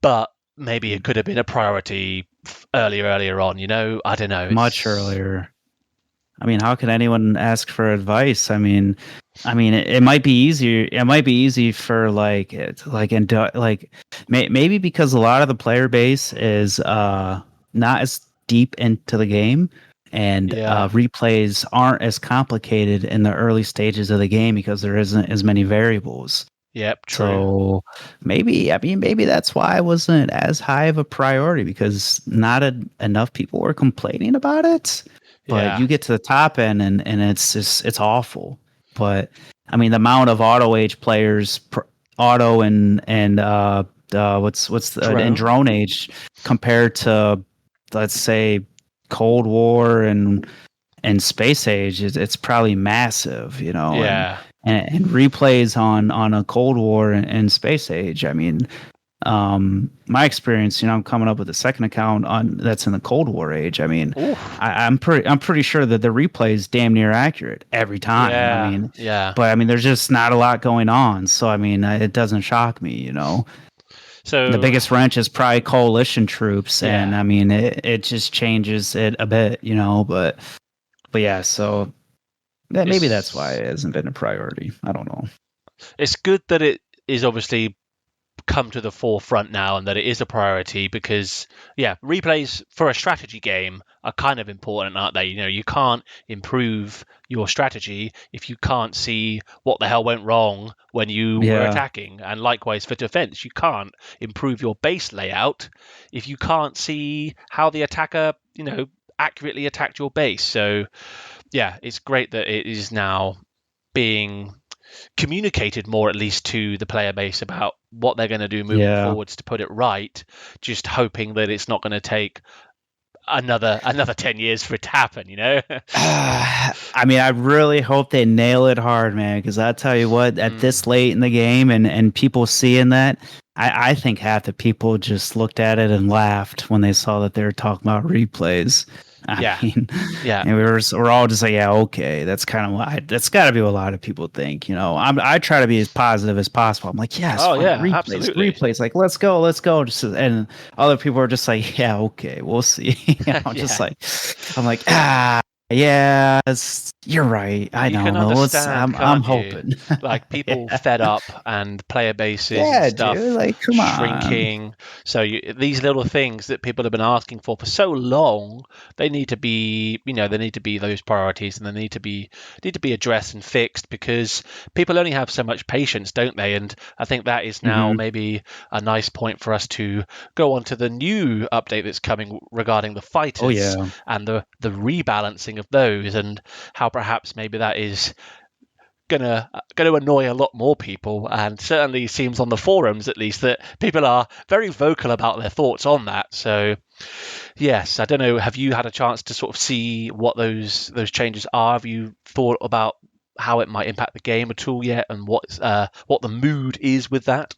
But maybe it could have been a priority earlier on, I don't know. Much earlier. I mean, how can anyone ask for advice? I mean, it might be easier. It might be easy for maybe because a lot of the player base is not as deep into the game, and replays aren't as complicated in the early stages of the game because there isn't as many variables. Yep, true. So maybe that's why it wasn't as high of a priority, because not enough people were complaining about it. But you get to the top end and it's just, it's awful. But I mean, the amount of auto age players, auto and what's the in drone age compared to, let's say, Cold War and space age, it's probably massive, Yeah. And replays on a Cold War and space age. I mean, my experience, I'm coming up with a second account that's in the Cold War age. I mean, I'm pretty sure that the replay is damn near accurate every time. Yeah, I mean, but I mean, there's just not a lot going on. So I mean, it doesn't shock me, So the biggest wrench is probably coalition troops, and I mean, it just changes it a bit, But yeah, so maybe that's why it hasn't been a priority. I don't know. It's good that it is obviously come to the forefront now and that it is a priority, because replays for a strategy game are kind of important, aren't they? You can't improve your strategy if you can't see what the hell went wrong when you were attacking, and likewise for defense, you can't improve your base layout if you can't see how the attacker accurately attacked your base. So it's great that it is now being communicated more, at least to the player base, about what they're going to do moving Yeah. forwards to put it right, just hoping that it's not going to take another 10 years for it to happen, you know? I mean, I really hope they nail it hard, man, because I tell you what, at this late in the game and people seeing that, I think half the people just looked at it and laughed when they saw that they were talking about replays. I Yeah. mean, Yeah. and we're all just like, yeah, okay, that's kind of what that's got to be what a lot of people think, you know. I try to be as positive as possible. I'm like, yes, Oh, fine, yeah, replays, absolutely. replays, like let's go. Just, and other people are just like, yeah, okay, we'll see. I'm just Yeah. like, I'm like, yeah, you're right. I You know. can No, understand, I'm can't you? hoping. Like people Yeah, fed up and player bases and yeah, dude. stuff Like, come on. shrinking. So these little things that people have been asking for so long, they need to be, they need to be those priorities, and they need to be addressed and fixed, because people only have so much patience, don't they? And I think that is now Hmm. maybe a nice point for us to go on to the new update that's coming regarding the Oh fighters yeah. and the rebalancing of those, and how perhaps maybe that is gonna annoy a lot more people, and certainly seems on the forums at least that people are very vocal about their thoughts on that. So yes, I don't know, have you had a chance to sort of see what those changes are? Have you thought about how it might impact the game at all yet, and what the mood is with that?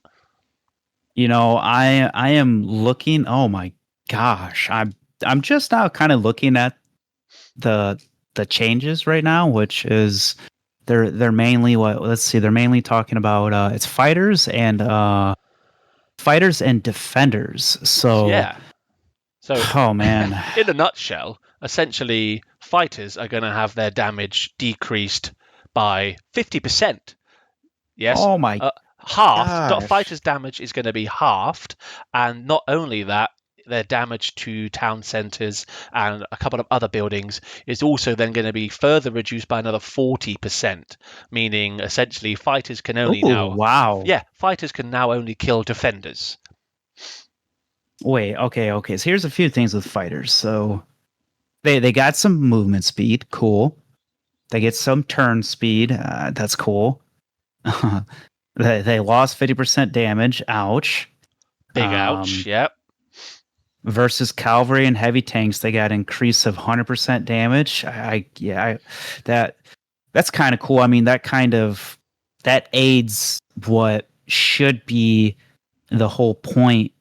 You know, I am looking. Oh my gosh, I'm just now kind of looking at the the changes right now, which is they're mainly what let's see, they're mainly talking about it's fighters and defenders. So Yeah, so oh man. in a nutshell, essentially fighters are going to have their damage decreased by 50%. Yes, Oh my halved. gosh. Fighters' damage is going to be halved, and not only that, their damage to town centres and a couple of other buildings is also then going to be further reduced by another 40%, meaning essentially fighters can only Oh now, wow. yeah, fighters can now only kill defenders. Wait, okay. So here's a few things with fighters. So they got some movement speed, cool. They get some turn speed, that's cool. They lost 50% damage, ouch. Big ouch. Um, Yep. versus cavalry and heavy tanks, they got increase of 100% damage. That that's kind of cool. I mean, that aids what should be the whole point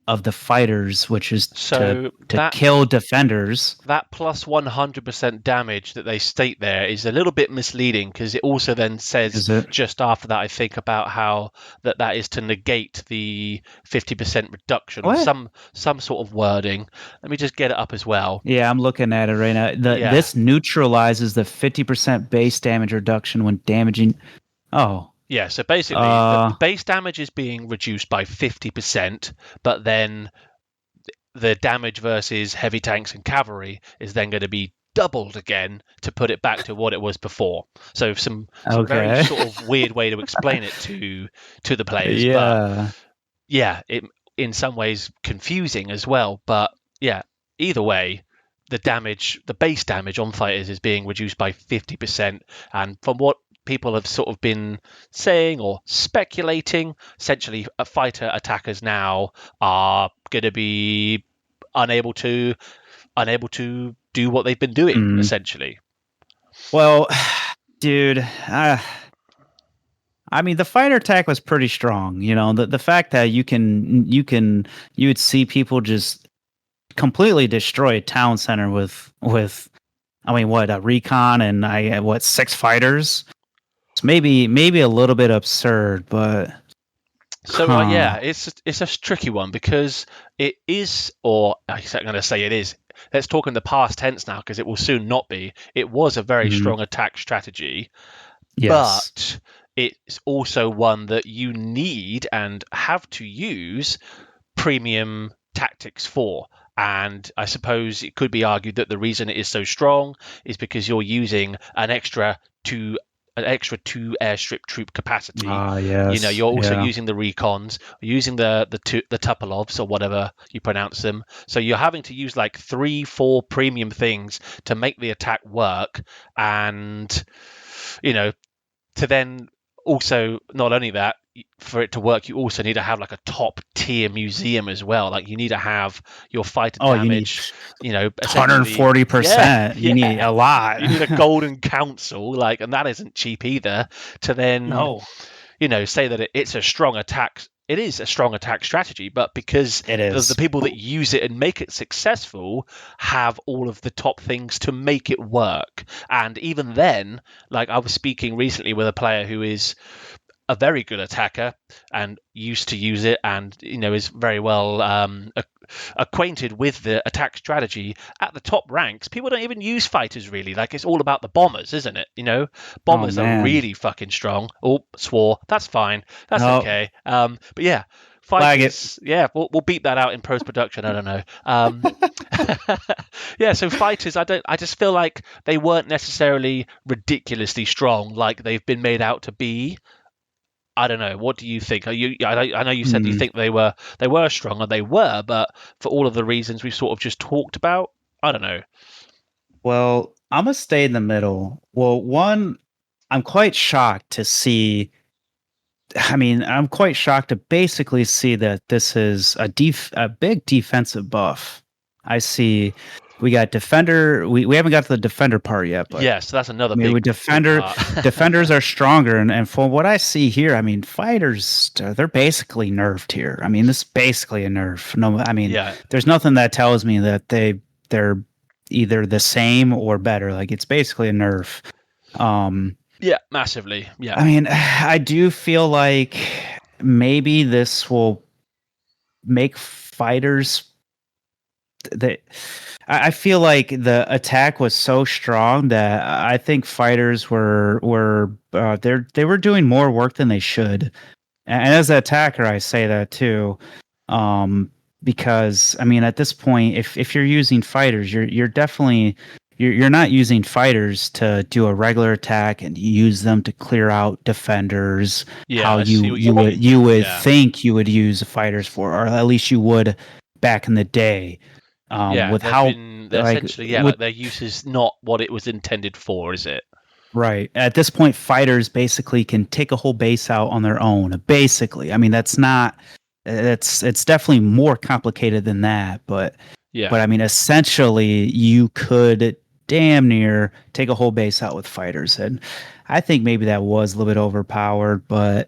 of the fighters, which is So to kill defenders. that plus 100% damage that they state there is a little bit misleading, because it also then says Is it? just after that, I think, about how that is to negate the 50% reduction, or What? some sort of wording. Let me just get it up as well. Yeah, I'm looking at it right now. Yeah. This neutralizes the 50% base damage reduction when damaging. Oh, Yeah, so basically the base damage is being reduced by 50%, but then the damage versus heavy tanks and cavalry is then going to be doubled again to put it back to what it was before. So some very okay. sort of weird way to explain it to the players, but Yeah. yeah, it in some ways confusing as well. But yeah, either way, the base damage on fighters is being reduced by 50%, and from what people have sort of been saying or speculating, essentially fighter attackers now are going to be unable to unable to do what they've been doing, Mm. essentially. Well, dude, I mean, the fighter attack was pretty strong. You know, the fact that you would see people just completely destroy a town center with I mean, what a recon and what 6 fighters. It's maybe a little bit absurd, but So huh. yeah, it's a tricky one, because it is, or I'm going to say it is. Let's talk in the past tense now, because it will soon not be. It was a very Mhm. strong attack strategy, Yes. but it's also one that you need and have to use premium tactics for. And I suppose it could be argued that the reason it is so strong is because you're using an extra 2 airstrip troop capacity. Ah, You're yes. also Yeah. using the recons, using the Tupolovs, or whatever you pronounce them. So you're having to use like 3, 4 premium things to make the attack work, and you know to then also, not only that, for it to work, you also need to have like a top tier museum as well. Like you need to have your fighter You need damage, essentially, 140%. You need yeah. a lot. You need a golden council, like, and that isn't cheap either. To then, No, say that it's a strong attack. It is a strong attack strategy, but because it the is. people that use it and make it successful have all of the top things to make it work. And even then, like I was speaking recently with a player who is a very good attacker and used to use it, and is very well acquainted with the attack strategy. At the top ranks, people don't even use fighters really. Like it's all about the bombers, isn't it? Oh Bombers are man. really fucking strong. Oh, swore. That's fine. That's No, okay. But yeah, flag it. fighters. Yeah, we'll beat that out in post production. I don't know. Yeah, so fighters, I just feel like they weren't necessarily ridiculously strong like they've been made out to be. I don't know. What do you think? I know you said you think they were strong, and they were, but for all of the reasons we've sort of just talked about, I don't know. Well, I'm gonna stay in the middle. Well, one, I'm quite shocked to see. I mean, I'm quite shocked to basically see that this is a big defensive buff. I see we got defender. We haven't got to the defender part yet, but Yeah, so that's another maybe big part. defenders are stronger, and from what I see here, I mean, fighters they're basically nerfed here. I mean, this is basically a nerf. No, I mean, Yeah. there's nothing that tells me that they're either the same or better. Like it's basically a nerf. Yeah, massively. Yeah. I mean, I do feel like maybe this will make fighters that I feel like the attack was so strong that I think fighters were they were doing more work than they should. And as an attacker, I say that too, because I mean at this point, if you're using fighters, you're definitely you're not using fighters to do a regular attack and use them to clear out defenders. Yeah, How I see what you mean. you would Yeah. think you would use fighters for, or at least you would back in the day. Yeah, With how they're like essentially, yeah, with like their use is not what it was intended for, is it? right at this point, fighters basically can take a whole base out on their own. Basically, I mean that's not it's definitely more complicated than that, but Yeah. I mean essentially you could damn near take a whole base out with fighters, and I think maybe that was a little bit overpowered, but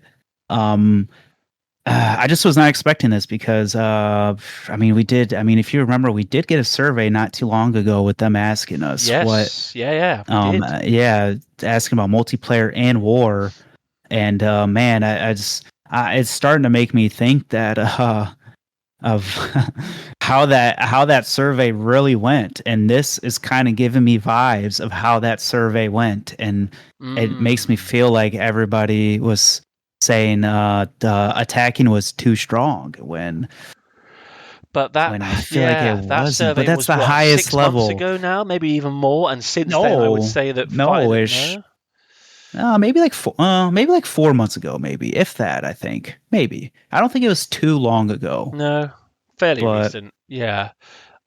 I just was not expecting this because, I mean, we did. I mean, if you remember, we did get a survey not too long ago with them asking us Yes. what, Yeah, we did. yeah, asking about multiplayer and war, and man, I just, it's starting to make me think that of how that survey really went, and this is kind of giving me vibes of how that survey went, and it makes me feel like everybody was saying the attacking was too strong when I feel like it that wasn't. survey But that's was the what, highest 6 months level. ago now, maybe even more. And since then, I would say that No-ish. no. Maybe like 4 months ago, maybe if that. I think maybe. I don't think it was too long ago. No, fairly But recent. Yeah.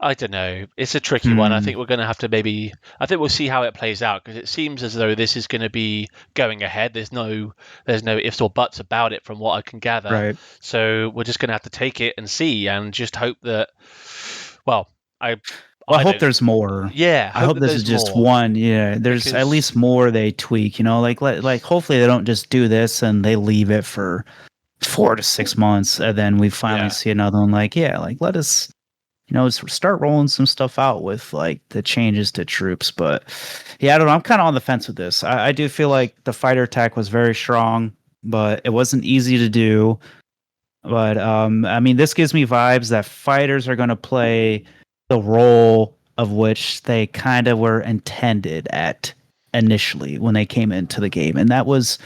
I don't know. It's a tricky one. I think we're going to have to I think we'll see how it plays out, because it seems as though this is going to be going ahead. There's no ifs or buts about it from what I can gather. right. So we're just going to have to take it and see, and just hope that, well, I hope there's more. Yeah. I hope this is just more. one. Yeah. There's at least more they tweak, like hopefully they don't just do this and they leave it for 4 to 6 months and then we finally see another one. Like let us start rolling some stuff out with like the changes to troops. But yeah, I don't know. I'm kind of on the fence with this. I do feel like the fighter attack was very strong, but it wasn't easy to do. But I mean, this gives me vibes that fighters are going to play the role of which they kind of were intended at initially when they came into the game, and that was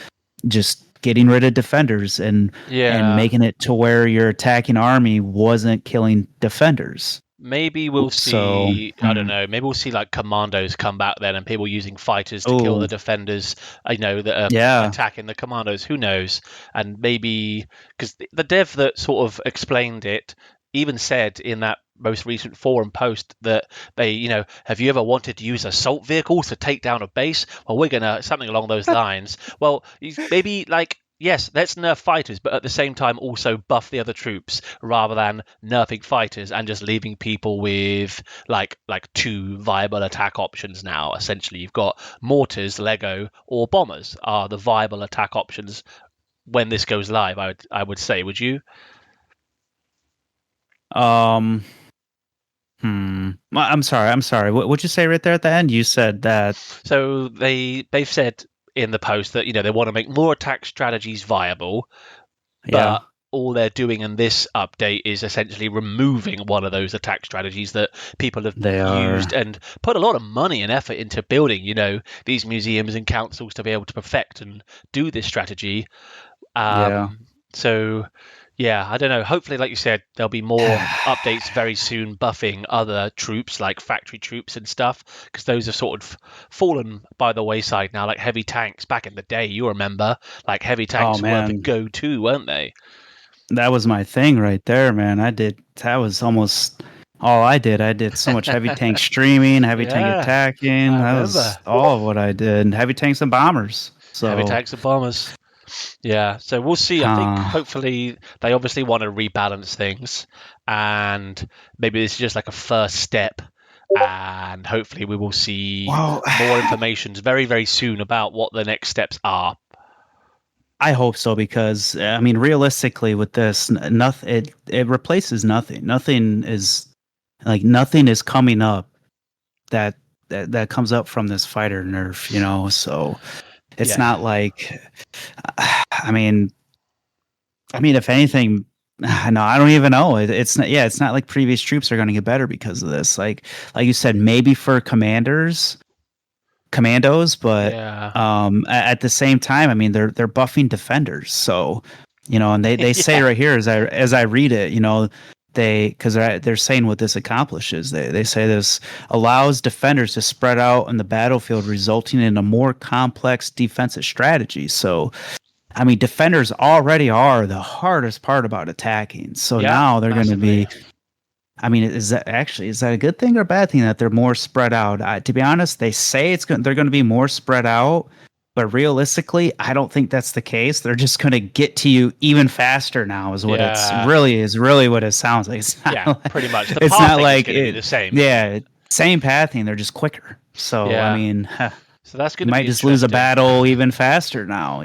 just getting rid of defenders and making it to where your attacking army wasn't killing defenders. Maybe we'll see. I don't know. Maybe we'll see like commandos come back then, and people using fighters to kill the defenders. That are attacking the commandos. Who knows? And maybe because the dev that sort of explained it even said in that most recent forum post that they, have you ever wanted to use assault vehicles to take down a base? Well, we're gonna something along those lines. Well, maybe like. yes, let's nerf fighters, but at the same time also buff the other troops rather than nerfing fighters and just leaving people with like two viable attack options now. Essentially, you've got mortars, Lego, or bombers are the viable attack options when this goes live. I would say, would you? Um, I'm sorry. I'm sorry. What'd you say right there at the end? You said that. So they've said in the post that they want to make more attack strategies viable, Yeah, but all they're doing in this update is essentially removing one of those attack strategies that people have they used are. and put a lot of money and effort into building, these museums and councils to be able to perfect and do this strategy. Yeah. So, yeah, I don't know. Hopefully, like you said, there'll be more updates very soon buffing other troops like factory troops and stuff, because those have sort of fallen by the wayside now. Like heavy tanks back in the day, you remember, like heavy Oh tanks were the man, go-to, weren't they? that was my thing right there, man. That was almost all I did. I did so much heavy tank streaming, heavy tank Yeah, attacking. I That remember. was all of what I did. Heavy tanks and bombers. Heavy So, tanks and bombers. Yeah, so we'll see. I think uh, hopefully they obviously want to rebalance things, and maybe this is just like a first step, and hopefully we will see well, more information very, very soon about what the next steps are. I hope so because I mean, realistically, with this, nothing it replaces nothing. Nothing is coming up that that comes up from this fighter nerf. So it's Yeah, not like. I mean, if anything, no, I don't even know. It's not. Yeah, it's not like previous troops are going to get better because of this. Like you said, maybe for commandos, but yeah, at the same time, I mean, they're buffing defenders. So, and they say yeah, right here as I read it, because they're saying what this accomplishes. They say this allows defenders to spread out on the battlefield, resulting in a more complex defensive strategy. So, I mean, defenders already are the hardest part about attacking. So yeah, now they're going to massively. be. I mean, is that a good thing or a bad thing that they're more spread out? To be honest, they say they're going to be more spread out, but realistically, I don't think that's the case. They're just going to get to you even faster now. Yeah, Is really what it sounds like. yeah, pretty much. The It's not pathing is like going to be it. the same. Yeah, same pathing. They're just quicker. So I Yeah, mean, so that's going you to might be just lose a interesting. battle even faster now.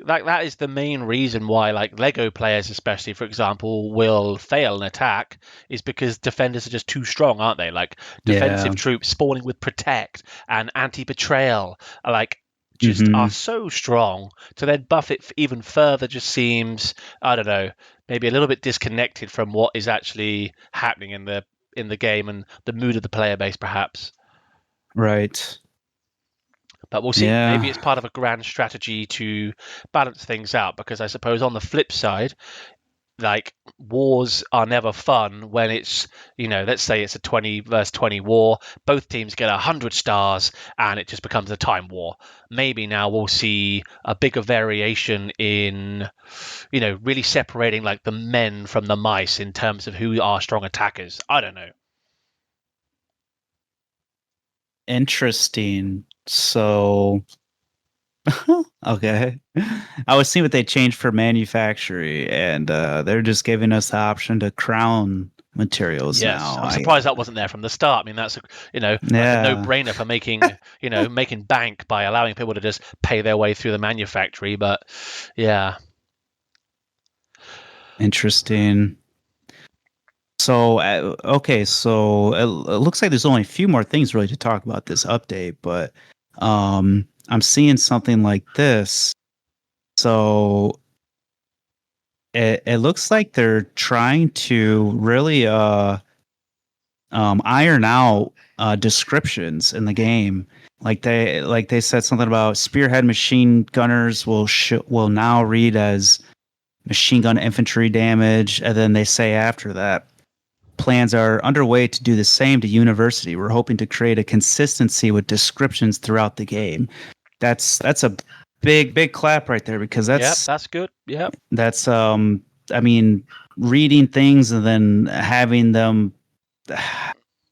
That is the main reason why like Lego players especially for example will fail an attack is because defenders are just too strong, aren't they? Like defensive Yeah. troops spawning with protect and anti-betrayal are like just are Hmm. so strong to then buff it even further just seems, I don't know, maybe a little bit disconnected from what is actually happening in the game and the mood of the player base perhaps. Right. But we'll see. Yeah. Maybe it's part of a grand strategy to balance things out. Because I suppose on the flip side, like wars are never fun when it's, let's say it's a 20 versus 20 war. Both teams get 100 stars and it just becomes a time war. Maybe now we'll see a bigger variation in, really separating like the men from the mice in terms of who are strong attackers. I don't know. Interesting. So, okay. I was seeing what they changed for manufacturing, and they're just giving us the option to crown materials Yes, now. I'm surprised that wasn't there from the start. I mean, that's like a Yeah, no-brainer for making bank by allowing people to just pay their way through the manufactory. But yeah, interesting. So, okay, so it looks like there's only a few more things really to talk about this update, but I'm seeing something like this. So, it looks like they're trying to really iron out descriptions in the game. Like they said something about spearhead machine gunners will now read as machine gun infantry damage, and then they say after that plans are underway to do the same to university. We're hoping to create a consistency with descriptions throughout the game. That's a big clap right there because yep, that's good. Yep, that's I mean reading things and then having them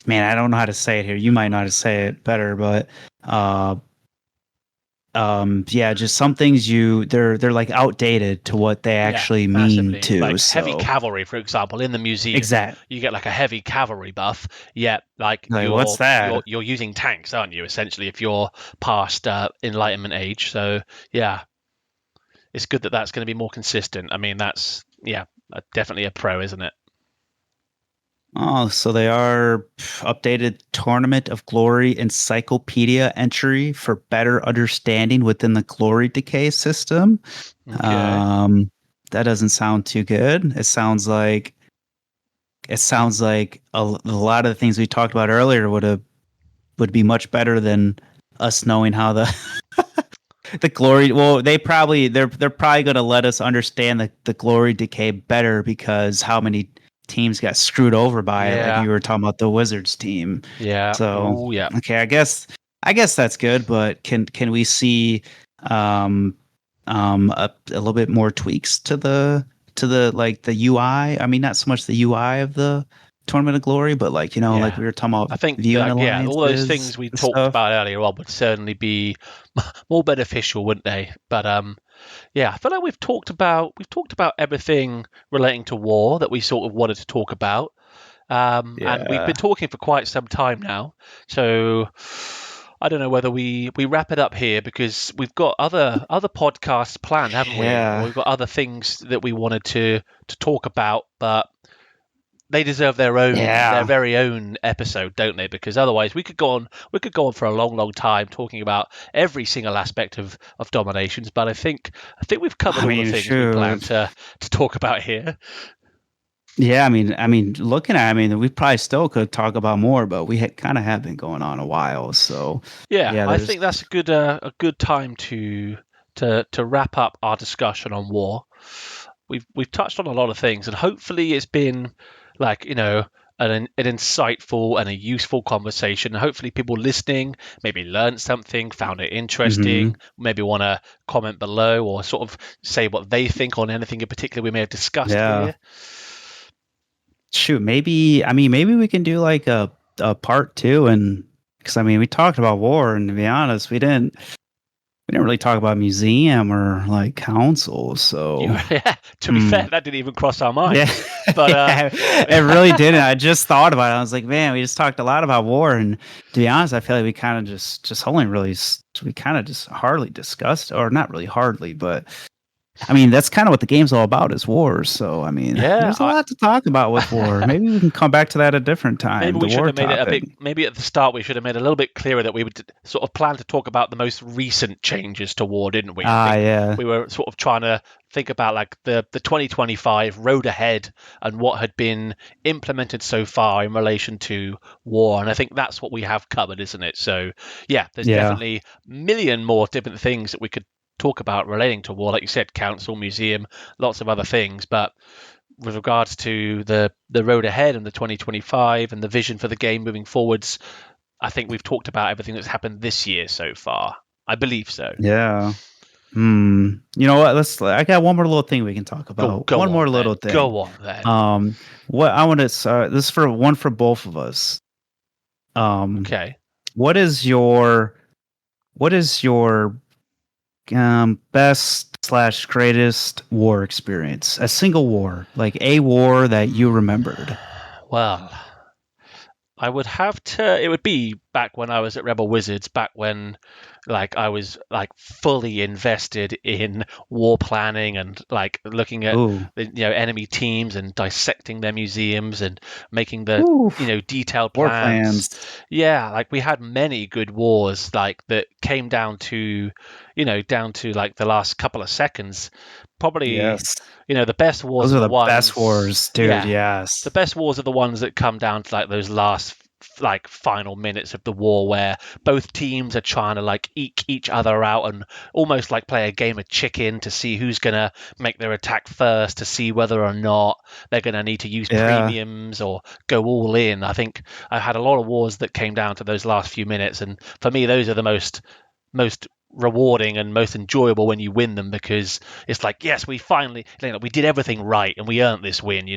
man, I don't know how to say it here. You might know how to say it better, but uh, yeah, just some things they're like outdated to what they Yeah, actually mean massively. to. Like heavy So cavalry, for example, in the museum, exact. you get like a heavy cavalry buff. Yeah, like Like what's you're that? you're using tanks, aren't you? Essentially, if you're past Enlightenment age. So yeah, it's good that that's going to be more consistent. I mean, that's yeah, definitely a pro, isn't it? Oh, so they are updated Tournament of Glory encyclopedia entry for better understanding within the glory decay system. Okay. Um, that doesn't sound too good. It sounds like a lot of the things we talked about earlier would be much better than us knowing how the the glory. Well, they're probably going to let us understand the glory decay better because how many teams got screwed over by it. Like Yeah. you were talking about the Wizards team. Yeah. So Oh, yeah. okay, I guess that's good. But can we see um a little bit more tweaks to the like the UI? I mean, not so much the UI of the Tournament of Glory, but like like Yeah. we were talking about I think, viewing yeah, all those alliances things we and talked stuff. about earlier on would certainly be more beneficial, wouldn't they? But yeah, I feel like we've talked about everything relating to war that we sort of wanted to talk about. And we've been Yeah. talking for quite some time now. So I don't know whether we wrap it up here because we've got other podcasts planned, haven't we? Or Yeah. we've got other things that we wanted to talk about, but they deserve their Yeah. very own episode, don't they? Because otherwise we could go on for a long, long time talking about every single aspect of dominations. But I think we've covered I all the mean, things we plan shoot. to talk about here. Yeah, I mean, looking at, I mean, we probably still could talk about more, but we kind of have been going on a while, so Yeah, yeah, I there's, think that's a good time to wrap up our discussion on war. We've touched on a lot of things, and hopefully it's been like an insightful and a useful conversation. Hopefully people listening maybe learned something, found it interesting, hmm maybe want to comment below or sort of say what they think on anything in particular we may have discussed yeah. here. Shoot, maybe we can do like a part two, and because I mean, we talked about war, and to be honest, we didn't really talk about museum or like council, so. Yeah, to be Hmm. fair, that didn't even cross our Yeah, minds. But yeah, it really didn't. I just thought about it. I was like, man, we just talked a lot about war, and to be honest, I feel like we kind of just only really we kind of just hardly discussed, or not really hardly, but I mean, that's kind of what the game's all about is wars. So I mean, yeah, there's a lot to talk about with war. Maybe we can come back to that a different maybe time. The we should war have made it a topic. bit. Maybe at the start we should have made it a little bit clearer that we would sort of plan to talk about the most recent changes to war, didn't we? I Ah, think yeah, we were sort of trying to think about like the 2025 road ahead and what had been implemented so far in relation to war, and I think that's what we have covered, isn't it? So yeah, there's yeah, definitely a million more different things that we could talk about relating to war, like you said, council, museum, lots of other things, but with regards to the road ahead and the 2025 and the vision for the game moving forwards, I think we've talked about everything that's happened this year so far. I believe so. yeah. Hmm. You know what? I got one more little thing we can talk Go about. go One more on little then. thing. Go on then. Um, what I want to this is for one for both of us. Um, Okay. what is your best slash greatest war experience? A single war, like a war that you Hmm. remembered. Well, I would have to. It would be back when I was at Rebel Wizards, back when, like, I was like fully invested in war planning and like looking at Ooh, the enemy teams and dissecting their museums and making the ooh, detailed war plans. plans. Yeah, like we had many good wars like that came down to like the last couple of seconds. Probably, Yes, the best wars those are are the the best ones. wars, dude. Yeah, Yes. the best wars are the ones that come down to like those last like final minutes of the war where both teams are trying to like eke each other out and almost like play a game of chicken to see who's going to make their attack first, to see whether or not they're going to need to use Yeah. premiums or go all in. I think I had a lot of wars that came down to those last few minutes, and for me those are the most rewarding and most enjoyable when you win them, because it's like, yes, we finally, we did everything right and we earned this win.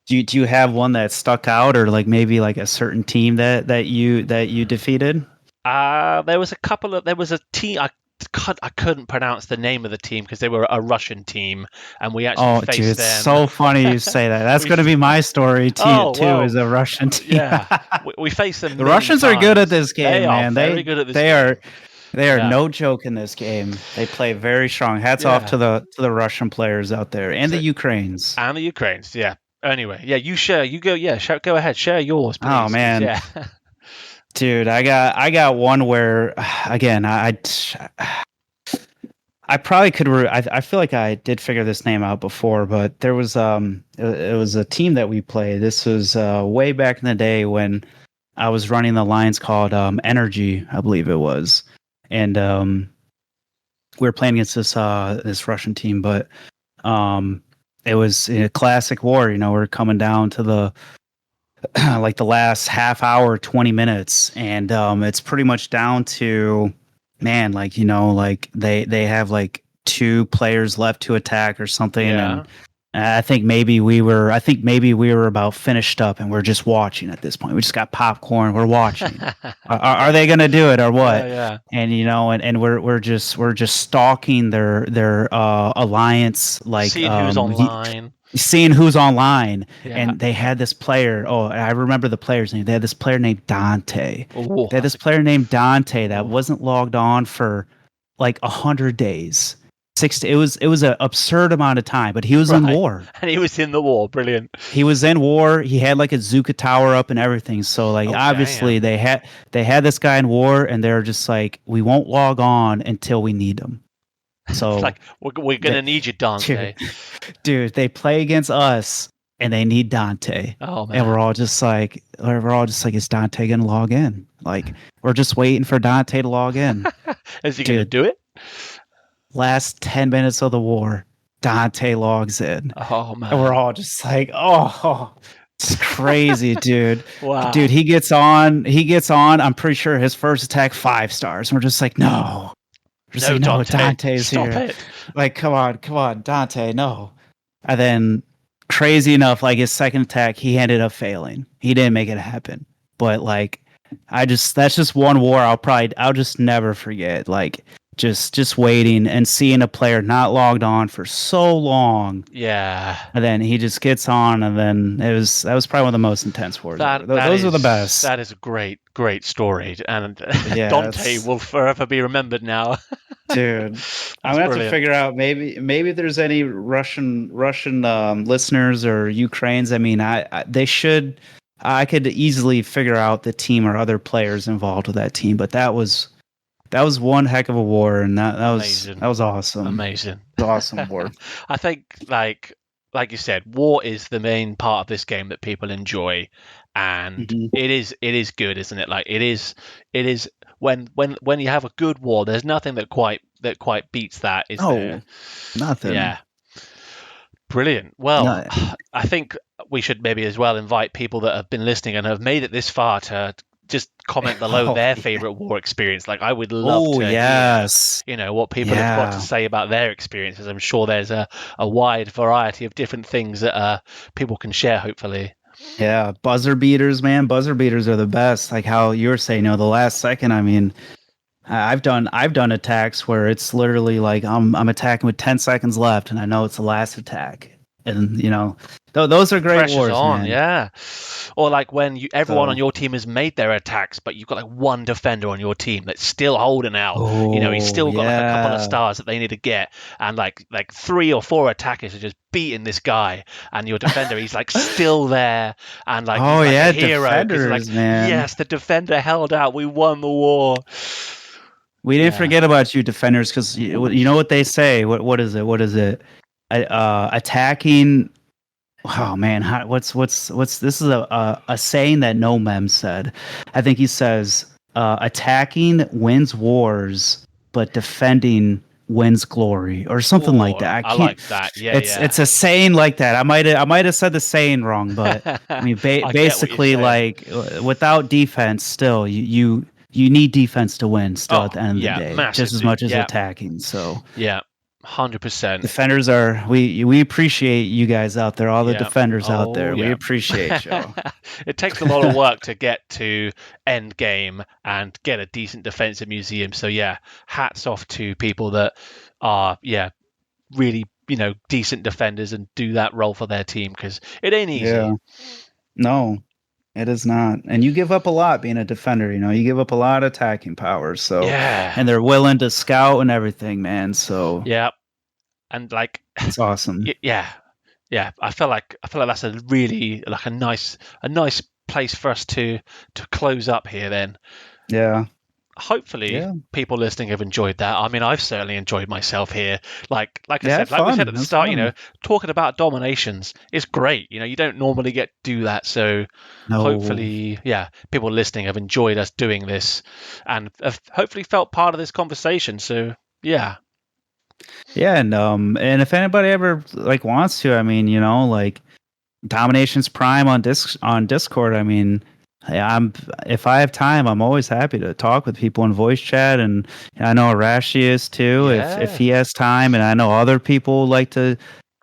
Do you have one that stuck out, or like maybe like a certain team that you defeated? There was a team. I couldn't pronounce the name of the team because they were a Russian team, and we actually Oh, dude, faced it's them. so funny you say that. That's we, going to be my story oh too, well, as a Russian team. yeah, we faced them The many Russians are good at times. this They game, are man. very good at this They game. are they are Yeah, no joke in this game. They play very strong. Hats off yeah. to the Russian players out there and the So Ukrainians. and the Ukrainians, yeah. Anyway, yeah, you share. You go. Yeah, go ahead. Share yours, Oh please. 'Cause, man, yeah. dude, I got one where again I probably could. I feel like I did figure this name out before, but there was it was a team that we played. This was way back in the day when I was running the lines called Energy, I believe it was, and we were playing against this Russian team, but it was a classic war. You know, we're coming down to the like the last half hour, 20 minutes, and it's pretty much down to man, like like they have like two players left to attack or something, Yeah. and I think maybe we were about finished up, and we're just watching at this point. We just got popcorn. We're watching. Are they going to do it or Yeah, what? yeah. And and we're just stalking their alliance, like Seeing who's online. seeing who's online. Yeah. And they had this player. Oh, I remember the player's name. They had this player named Dante. Oh, They had this player named Dante that oh. wasn't logged on for like 100 days. 60. It was an absurd amount of time, but he was in Right. war. And he was in the war. Brilliant. He was in war. He had like a Zuka tower up and everything. So like Oh, obviously damn. they had this guy in war, and they're just like, we won't log on until we need him. It's So like we're gonna need you, Dante. dude, they play against us and they need Dante. Oh And man. we're all just like, is Dante gonna log in? Like, we're just waiting for Dante to log in. Is he gonna Dude, do it? last 10 minutes of the war, Dante logs in. Oh man. And we're all just like, oh, it's crazy, dude. Wow. Dude, he gets on. I'm pretty sure his first attack 5 stars. And we're just like, no. We're just like, no, Dante. Dante's Stop here. it. Like, come on, Dante, no. And then, crazy enough, like his second attack, he ended up failing. He didn't make it happen. But like, that's just one war I'll just never forget. Like, just waiting and seeing a player not logged on for so long, Yeah. and then he just gets on, and then that was probably one of the most intense wars. Those are the best. That is a great story, and Yeah, Dante will forever be remembered now. Dude, I'm gonna have to figure out maybe there's any Russian listeners or Ukrainians. I mean, I could easily figure out the team or other players involved with that team, but that was one heck of a war, and that was awesome. Amazing. It was awesome war. I think like you said, war is the main part of this game that people enjoy, and it is good, isn't it? Like it is when you have a good war, there's nothing that quite beats that, is there? Nothing. Yeah. Brilliant. Well, I think we should maybe as well invite people that have been listening and have made it this far to just comment below their favorite war experience. Like, I would love to hear, what people have got to say about their experiences. I'm sure there's a wide variety of different things that people can share, hopefully. Yeah, buzzer beaters, man. Buzzer beaters are the best. Like how you were saying, the last second. I mean, I've done attacks where it's literally like I'm attacking with 10 seconds left, and I know it's the last attack. And those are great Pressure's wars, on, man. Yeah. Or like when everyone on your team has made their attacks, but you've got like one defender on your team that's still holding out. He's still got like a couple of stars that they need to get, and like 3 or 4 attackers are just beating this guy, and your defender, he's like still there, and like he's like a hero. Defenders, like, man. Yes, the defender held out. We won the war. We didn't forget about you, defenders, because you know what they say. What is it? Attacking. Oh man, what's this is a saying that No Mem said. I think he says attacking wins wars, but defending wins glory, or something like that. I like that. Yeah, it's a saying like that. I might have said the saying wrong, but I mean basically like without defense, still you need defense to win. Still at the end of the day, just as much as attacking. So yeah. 100%. Defenders are we appreciate you guys out there, all the Yeah. defenders out Oh, there. We yeah. appreciate you. It takes a lot of work to get to end game and get a decent defensive museum. So yeah, hats off to people that are really decent defenders and do that role for their team, because it ain't easy. Yeah. No, it is not. And you give up a lot being a defender, you give up a lot of attacking power. So Yeah. and they're willing to scout and everything, man. So Yeah. And like it's awesome. Yeah. I feel like that's a really like a nice place for us to close up here then. Yeah. Hopefully people listening have enjoyed that. I mean, I've certainly enjoyed myself here. Like I said, like we said at the start, talking about dominations is great. You don't normally get to do that. So hopefully, people listening have enjoyed us doing this and have hopefully felt part of this conversation. So yeah. Yeah, and if anybody ever like wants to, I mean, like Dominations Prime on Discord, I mean, if I have time, I'm always happy to talk with people in voice chat, and I know Arashi is too, if he has time, and I know other people like to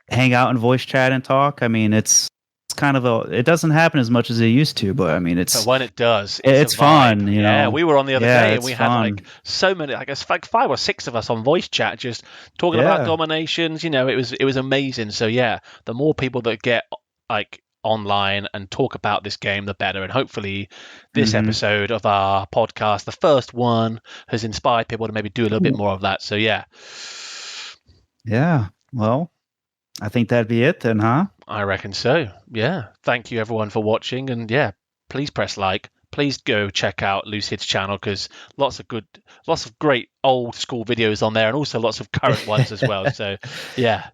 hang out in voice chat and talk. I mean, it's kind of it doesn't happen as much as it used to, but I mean, but when it does, it's fun. Yeah, we were on the other day and we fun. had like so many, like it's like 5 or 6 of us on voice chat just talking about dominations. It was amazing. So yeah, the more people that get like online and talk about this game, the better. And hopefully this episode of our podcast, the first one, has inspired people to maybe do a little bit more of that. So yeah. Well, I think that'd be it then, huh? I reckon so. Yeah. Thank you everyone for watching, and please press like. Please go check out Lucid's channel, because lots of great old school videos on there, and also lots of current ones as well. So yeah.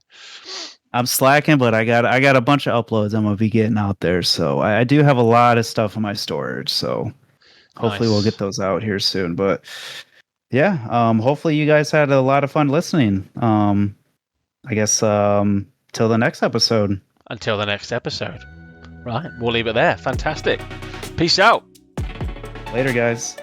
I'm slacking, but I got a bunch of uploads I'm gonna be getting out there. So I do have a lot of stuff in my storage. So hopefully we'll get those out here soon. But yeah, hopefully you guys had a lot of fun listening. I guess till the next episode. Until the next episode. Right, we'll leave it there. Fantastic. Peace out. Later, guys.